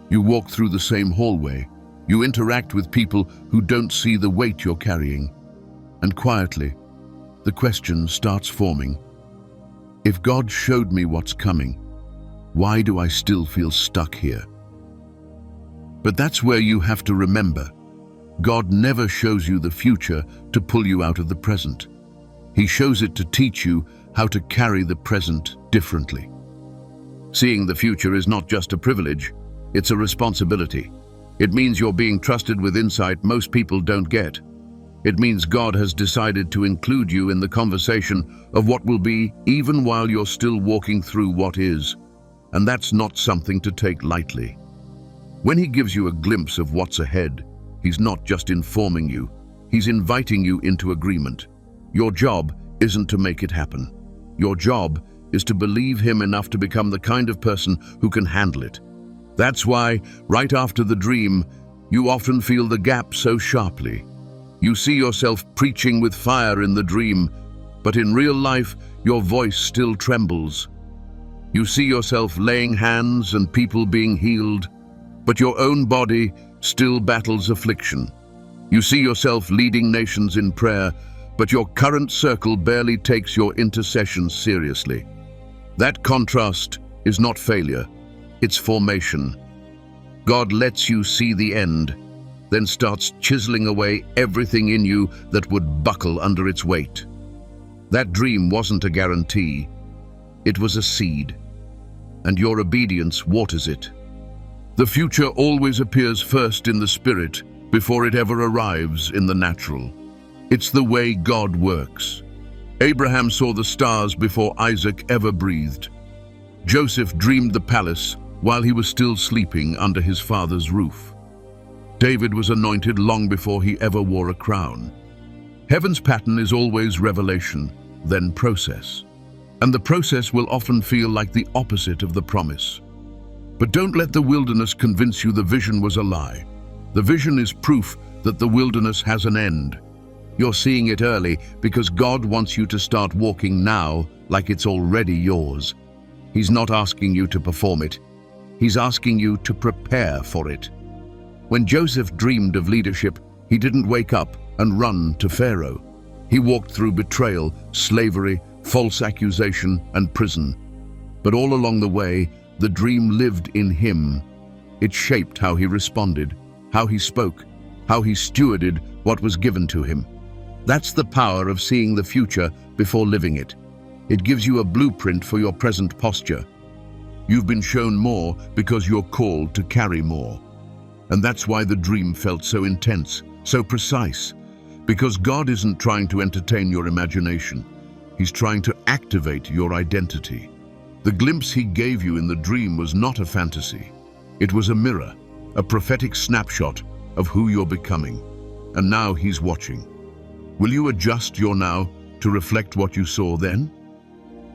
you walk through the same hallway, you interact with people who don't see the weight you're carrying, and quietly, the question starts forming. If God showed me what's coming, why do I still feel stuck here? But that's where you have to remember, God never shows you the future to pull you out of the present. He shows it to teach you how to carry the present differently. Seeing the future is not just a privilege, it's a responsibility. It means you're being trusted with insight most people don't get. It means God has decided to include you in the conversation of what will be, even while you're still walking through what is. And that's not something to take lightly. When He gives you a glimpse of what's ahead, He's not just informing you, He's inviting you into agreement. Your job isn't to make it happen. Your job is to believe Him enough to become the kind of person who can handle it. That's why, right after the dream, you often feel the gap so sharply. You see yourself preaching with fire in the dream, but in real life, your voice still trembles. You see yourself laying hands and people being healed, but your own body still battles affliction. You see yourself leading nations in prayer, but your current circle barely takes your intercessions seriously. That contrast is not failure, it's formation. God lets you see the end, then starts chiseling away everything in you that would buckle under its weight. That dream wasn't a guarantee, it was a seed, and your obedience waters it. The future always appears first in the spirit before it ever arrives in the natural. It's the way God works. Abraham saw the stars before Isaac ever breathed. Joseph dreamed the palace while he was still sleeping under his father's roof. David was anointed long before he ever wore a crown. Heaven's pattern is always revelation, then process. And the process will often feel like the opposite of the promise. But don't let the wilderness convince you the vision was a lie. The vision is proof that the wilderness has an end. You're seeing it early because God wants you to start walking now like it's already yours. He's not asking you to perform it. He's asking you to prepare for it. When Joseph dreamed of leadership, he didn't wake up and run to Pharaoh. He walked through betrayal, slavery, false accusation, and prison. But all along the way, the dream lived in him. It shaped how he responded, how he spoke, how he stewarded what was given to him. That's the power of seeing the future before living it. It gives you a blueprint for your present posture. You've been shown more because you're called to carry more. And that's why the dream felt so intense, so precise. Because God isn't trying to entertain your imagination. He's trying to activate your identity. The glimpse he gave you in the dream was not a fantasy. It was a mirror, a prophetic snapshot of who you're becoming. And now he's watching. Will you adjust your now to reflect what you saw then?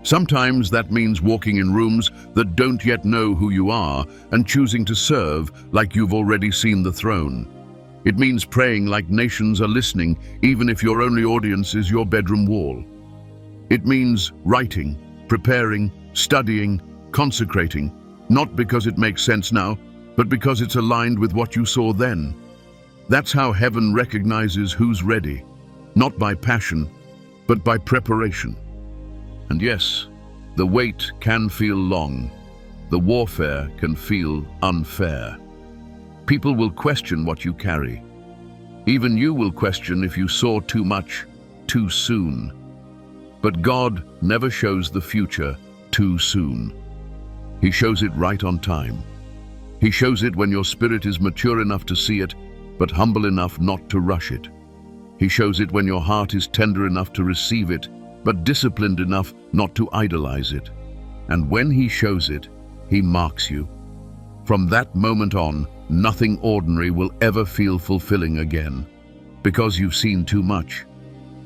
Sometimes that means walking in rooms that don't yet know who you are and choosing to serve like you've already seen the throne. It means praying like nations are listening, even if your only audience is your bedroom wall. It means writing, preparing, studying, consecrating, not because it makes sense now, but because it's aligned with what you saw then. That's how heaven recognizes who's ready, not by passion, but by preparation. And yes, the wait can feel long. The warfare can feel unfair. People will question what you carry. Even you will question if you saw too much, too soon. But God never shows the future too soon. He shows it right on time. He shows it when your spirit is mature enough to see it, but humble enough not to rush it. He shows it when your heart is tender enough to receive it, but disciplined enough not to idolize it. And when he shows it, he marks you. From that moment on, nothing ordinary will ever feel fulfilling again, because you've seen too much.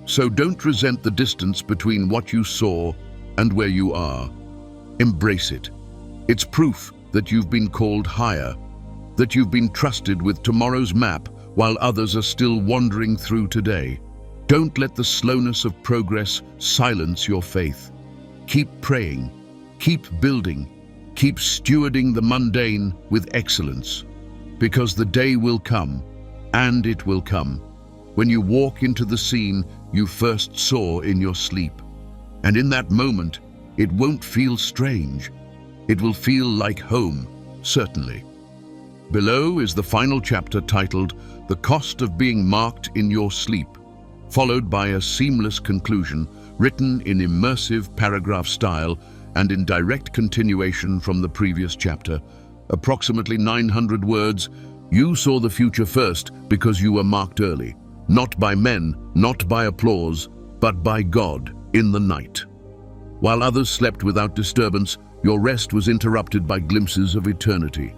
So don't resent the distance between what you saw and where you are. Embrace it. It's proof that you've been called higher, that you've been trusted with tomorrow's map while others are still wandering through today. Don't let the slowness of progress silence your faith. Keep praying, keep building, keep stewarding the mundane with excellence. Because the day will come, and it will come, when you walk into the scene you first saw in your sleep. And in that moment, it won't feel strange. It will feel like home, certainly. Below is the final chapter titled, "The Cost of Being Marked in Your Sleep," followed by a seamless conclusion written in immersive paragraph style and in direct continuation from the previous chapter. Approximately 900 words. You saw the future first because you were marked early, not by men, not by applause, but by God in the night. While others slept without disturbance, your rest was interrupted by glimpses of eternity.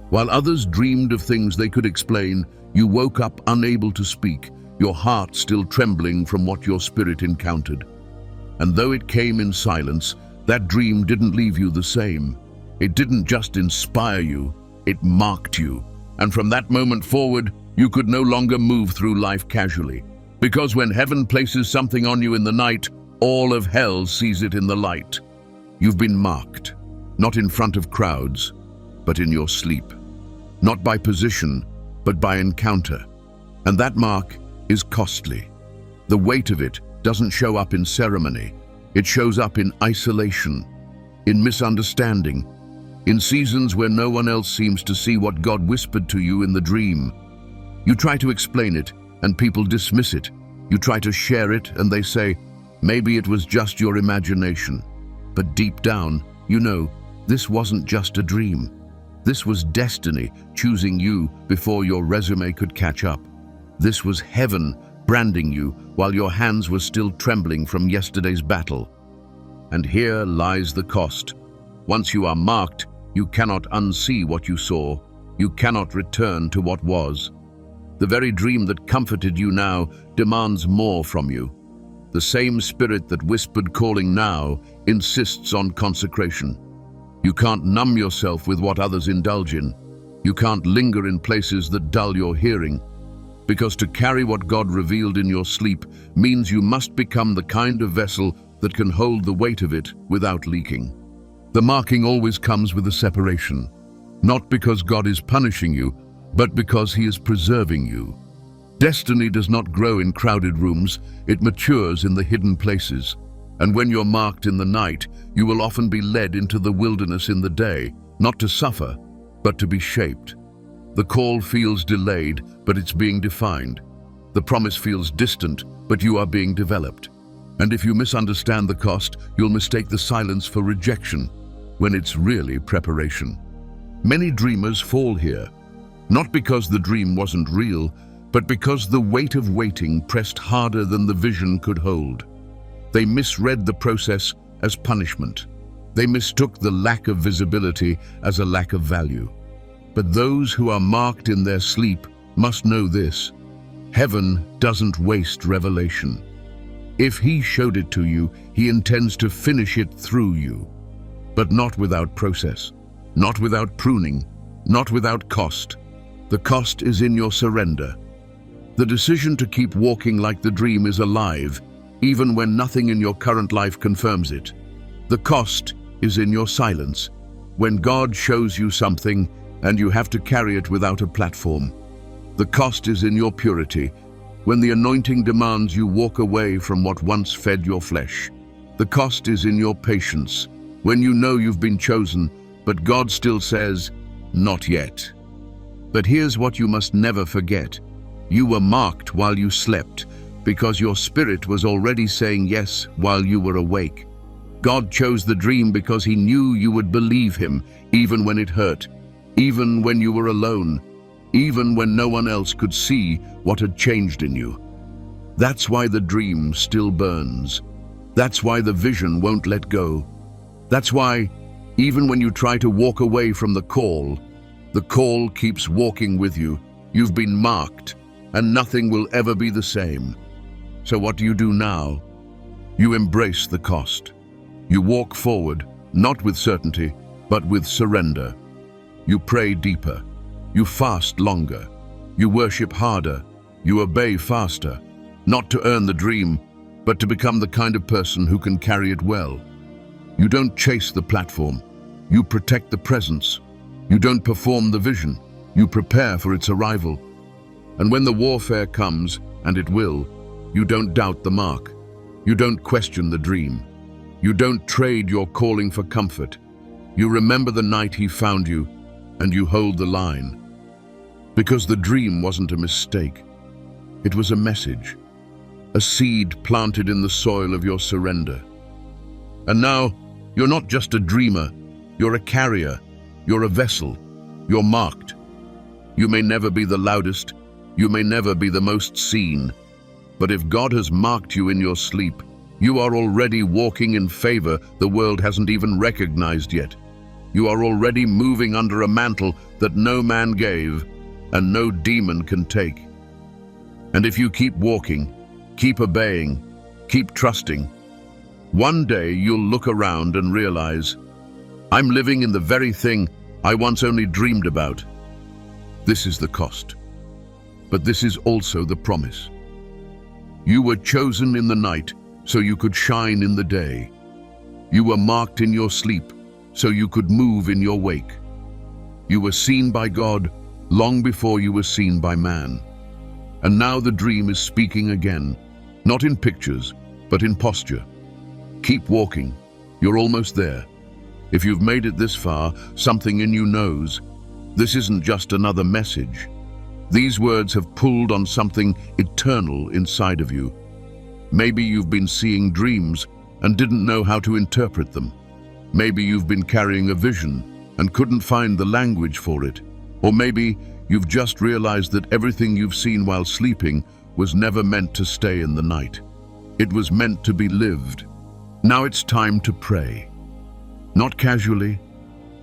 While others dreamed of things they could explain, you woke up unable to speak, your heart still trembling from what your spirit encountered. And though it came in silence, that dream didn't leave you the same. It didn't just inspire you, it marked you. And from that moment forward, you could no longer move through life casually. Because when heaven places something on you in the night, all of hell sees it in the light. You've been marked, not in front of crowds, but in your sleep. Not by position, but by encounter. And that mark is costly. The weight of it doesn't show up in ceremony. It shows up in isolation, in misunderstanding, in seasons where no one else seems to see what God whispered to you in the dream. You try to explain it, and people dismiss it. You try to share it, and they say, maybe it was just your imagination. But deep down, you know, this wasn't just a dream. This was destiny choosing you before your resume could catch up. This was heaven branding you while your hands were still trembling from yesterday's battle. And here lies the cost. Once you are marked, you cannot unsee what you saw. You cannot return to what was. The very dream that comforted you now demands more from you. The same spirit that whispered calling now insists on consecration. You can't numb yourself with what others indulge in. You can't linger in places that dull your hearing. Because to carry what God revealed in your sleep means you must become the kind of vessel that can hold the weight of it without leaking. The marking always comes with a separation, not because God is punishing you, but because He is preserving you. Destiny does not grow in crowded rooms, it matures in the hidden places. And when you're marked in the night, you will often be led into the wilderness in the day, not to suffer, but to be shaped. The call feels delayed, but it's being defined. The promise feels distant, but you are being developed. And if you misunderstand the cost, you'll mistake the silence for rejection, when it's really preparation. Many dreamers fall here, not because the dream wasn't real, but because the weight of waiting pressed harder than the vision could hold. They misread the process as punishment. They mistook the lack of visibility as a lack of value. But those who are marked in their sleep must know this: heaven doesn't waste revelation. If He showed it to you, He intends to finish it through you. But not without process, not without pruning, not without cost. The cost is in your surrender. The decision to keep walking like the dream is alive, even when nothing in your current life confirms it. The cost is in your silence, when God shows you something and you have to carry it without a platform. The cost is in your purity, when the anointing demands you walk away from what once fed your flesh. The cost is in your patience, when you know you've been chosen, but God still says, "Not yet." But here's what you must never forget. You were marked while you slept, because your spirit was already saying yes while you were awake. God chose the dream because He knew you would believe Him, even when it hurt, even when you were alone, even when no one else could see what had changed in you. That's why the dream still burns. That's why the vision won't let go. That's why, even when you try to walk away from the call keeps walking with you. You've been marked, and nothing will ever be the same. So what do you do now? You embrace the cost. You walk forward, not with certainty, but with surrender. You pray deeper. You fast longer. You worship harder. You obey faster, not to earn the dream, but to become the kind of person who can carry it well. You don't chase the platform. You protect the presence. You don't perform the vision. You prepare for its arrival. And when the warfare comes, and it will, you don't doubt the mark. You don't question the dream. You don't trade your calling for comfort. You remember the night He found you, and you hold the line. Because the dream wasn't a mistake. It was a message, a seed planted in the soil of your surrender. And now, you're not just a dreamer, you're a carrier, you're a vessel, you're marked. You may never be the loudest, you may never be the most seen, but if God has marked you in your sleep, you are already walking in favor the world hasn't even recognized yet. You are already moving under a mantle that no man gave and no demon can take. And if you keep walking, keep obeying, keep trusting, one day you'll look around and realize, I'm living in the very thing I once only dreamed about. This is the cost, but this is also the promise. You were chosen in the night so you could shine in the day. You were marked in your sleep so you could move in your wake. You were seen by God long before you were seen by man. And now the dream is speaking again, not in pictures, but in posture. Keep walking. You're almost there. If you've made it this far, something in you knows this isn't just another message. These words have pulled on something eternal inside of you. Maybe you've been seeing dreams and didn't know how to interpret them. Maybe you've been carrying a vision and couldn't find the language for it. Or maybe you've just realized that everything you've seen while sleeping was never meant to stay in the night. It was meant to be lived. Now it's time to pray. Not casually,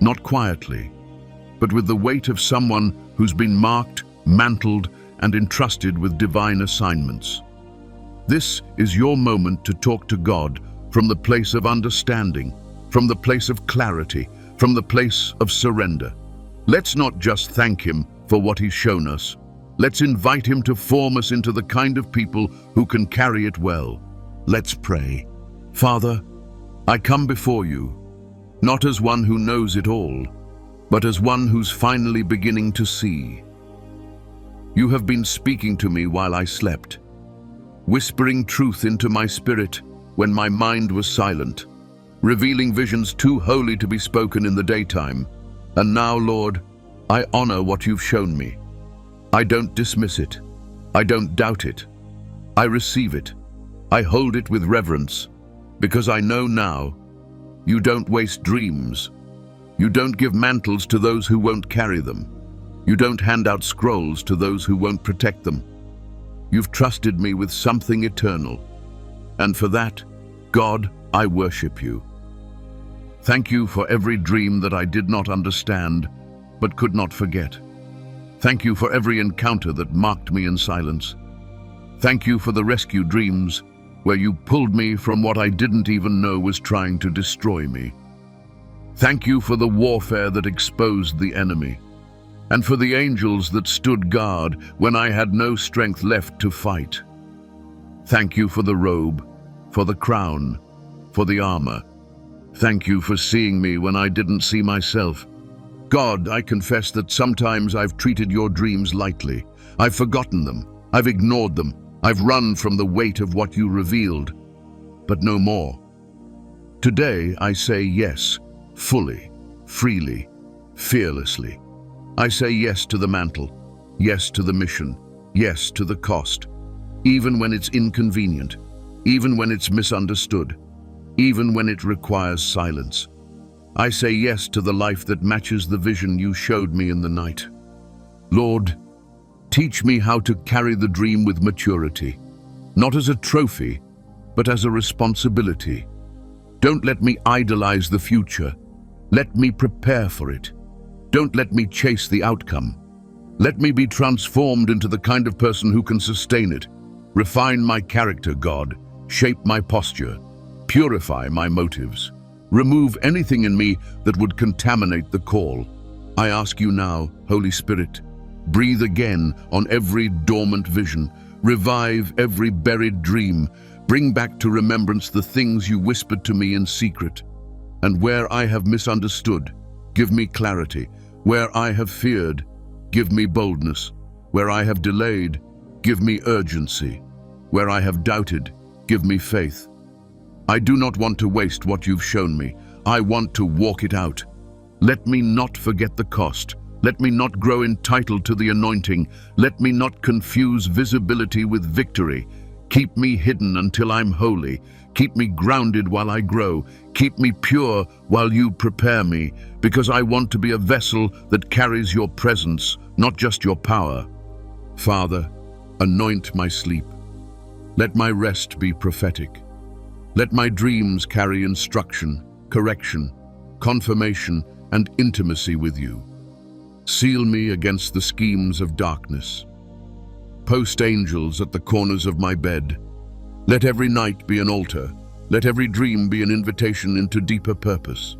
not quietly, but with the weight of someone who's been marked, mantled, and entrusted with divine assignments. This is your moment to talk to God from the place of understanding, from the place of clarity, from the place of surrender. Let's not just thank Him for what He's shown us. Let's invite Him to form us into the kind of people who can carry it well. Let's pray. Father, I come before you, not as one who knows it all, but as one who's finally beginning to see. You have been speaking to me while I slept, whispering truth into my spirit when my mind was silent, revealing visions too holy to be spoken in the daytime. And now, Lord, I honor what you've shown me. I don't dismiss it. I don't doubt it. I receive it. I hold it with reverence, because I know now you don't waste dreams. You don't give mantles to those who won't carry them. You don't hand out scrolls to those who won't protect them. You've trusted me with something eternal. And for that, God, I worship you. Thank you for every dream that I did not understand, but could not forget. Thank you for every encounter that marked me in silence. Thank you for the rescue dreams where you pulled me from what I didn't even know was trying to destroy me. Thank you for the warfare that exposed the enemy, and for the angels that stood guard when I had no strength left to fight. Thank you for the robe, for the crown, for the armor. Thank you for seeing me when I didn't see myself. God, I confess that sometimes I've treated your dreams lightly. I've forgotten them. I've ignored them. I've run from the weight of what you revealed. But no more. Today I say yes, fully, freely, fearlessly. I say yes to the mantle, yes to the mission, yes to the cost, even when it's inconvenient, even when it's misunderstood, even when it requires silence. I say yes to the life that matches the vision you showed me in the night. Lord, teach me how to carry the dream with maturity, not as a trophy, but as a responsibility. Don't let me idolize the future. Let me prepare for it. Don't let me chase the outcome. Let me be transformed into the kind of person who can sustain it. Refine my character, God. Shape my posture. Purify my motives. Remove anything in me that would contaminate the call. I ask you now, Holy Spirit, breathe again on every dormant vision. Revive every buried dream. Bring back to remembrance the things you whispered to me in secret. And where I have misunderstood, give me clarity. Where I have feared, give me boldness. Where I have delayed, give me urgency. Where I have doubted, give me faith. I do not want to waste what you've shown me. I want to walk it out. Let me not forget the cost. Let me not grow entitled to the anointing. Let me not confuse visibility with victory. Keep me hidden until I'm holy. Keep me grounded while I grow. Keep me pure while you prepare me, because I want to be a vessel that carries your presence, not just your power. Father, anoint my sleep. Let my rest be prophetic. Let my dreams carry instruction, correction, confirmation, and intimacy with you. Seal me against the schemes of darkness. Post angels at the corners of my bed. Let every night be an altar. Let every dream be an invitation into deeper purpose.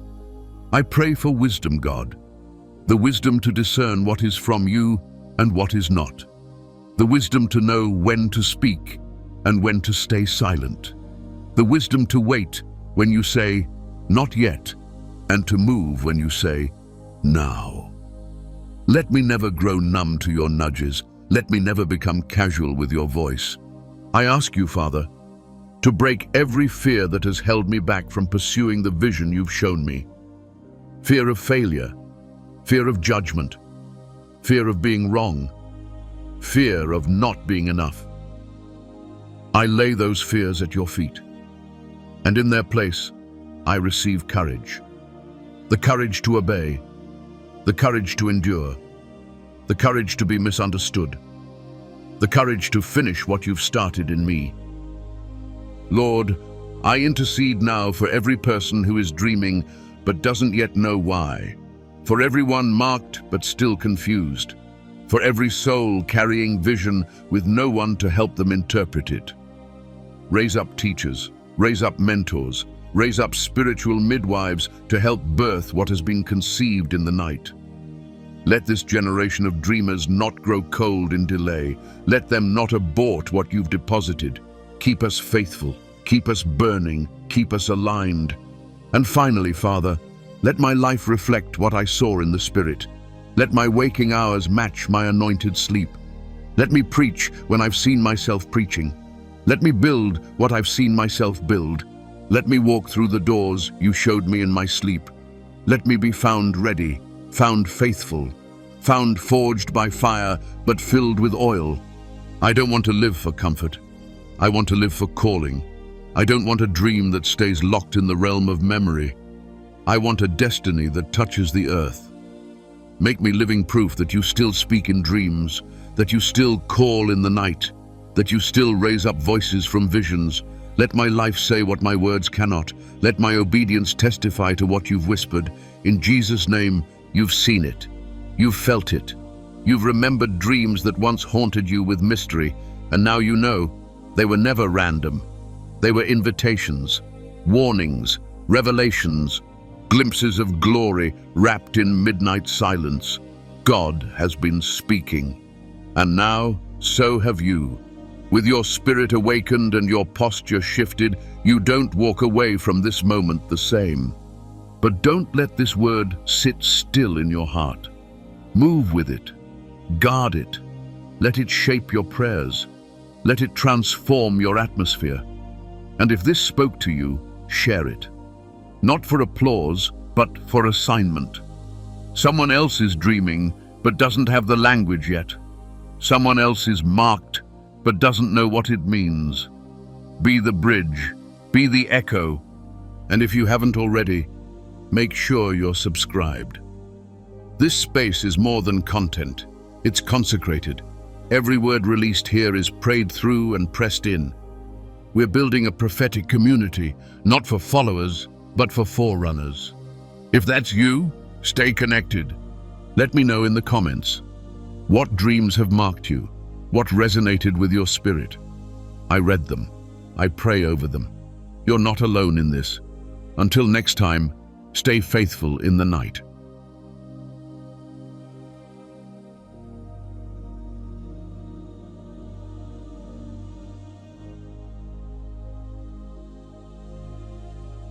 I pray for wisdom, God. The wisdom to discern what is from you and what is not. The wisdom to know when to speak and when to stay silent. The wisdom to wait when you say, not yet, and to move when you say, now. Let me never grow numb to your nudges. Let me never become casual with your voice. I ask you, Father, to break every fear that has held me back from pursuing the vision you've shown me. Fear of failure, fear of judgment, fear of being wrong, fear of not being enough. I lay those fears at your feet, and in their place, I receive courage. The courage to obey, the courage to endure, the courage to be misunderstood, the courage to finish what you've started in me. Lord, I intercede now for every person who is dreaming but doesn't yet know why, for everyone marked but still confused, for every soul carrying vision with no one to help them interpret it. Raise up teachers, raise up mentors, raise up spiritual midwives to help birth what has been conceived in the night. Let this generation of dreamers not grow cold in delay. Let them not abort what you've deposited. Keep us faithful, keep us burning, keep us aligned. And finally, Father, Let my life reflect what I saw in the Spirit. Let my waking hours match my anointed sleep. Let me preach when I've seen myself preaching. Let me build what I've seen myself build. Let me walk through the doors you showed me in my sleep. Let me be found ready, found faithful, found forged by fire, but filled with oil. I don't want to live for comfort. I want to live for calling. I don't want a dream that stays locked in the realm of memory. I want a destiny that touches the earth. Make me living proof that you still speak in dreams, that you still call in the night, that you still raise up voices from visions. Let my life say what my words cannot. Let my obedience testify to what you've whispered. In Jesus' name, you've seen it. You've felt it. You've remembered dreams that once haunted you with mystery, and now you know they were never random. They were invitations, warnings, revelations, glimpses of glory wrapped in midnight silence. God has been speaking. And now, so have you. With your spirit awakened and your posture shifted, you don't walk away from this moment the same. But don't let this word sit still in your heart. Move with it. Guard it. Let it shape your prayers. Let it transform your atmosphere. And if this spoke to you, share it. Not for applause, but for assignment. Someone else is dreaming, but doesn't have the language yet. Someone else is marked, but doesn't know what it means. Be the bridge, be the echo, and if you haven't already, make sure you're subscribed. This space is more than content, it's consecrated. Every word released here is prayed through and pressed in. We're building a prophetic community, not for followers, but for forerunners. If that's you, stay connected. Let me know in the comments. What dreams have marked you? What resonated with your spirit? I read them. I pray over them. You're not alone in this. Until next time, stay faithful in the night.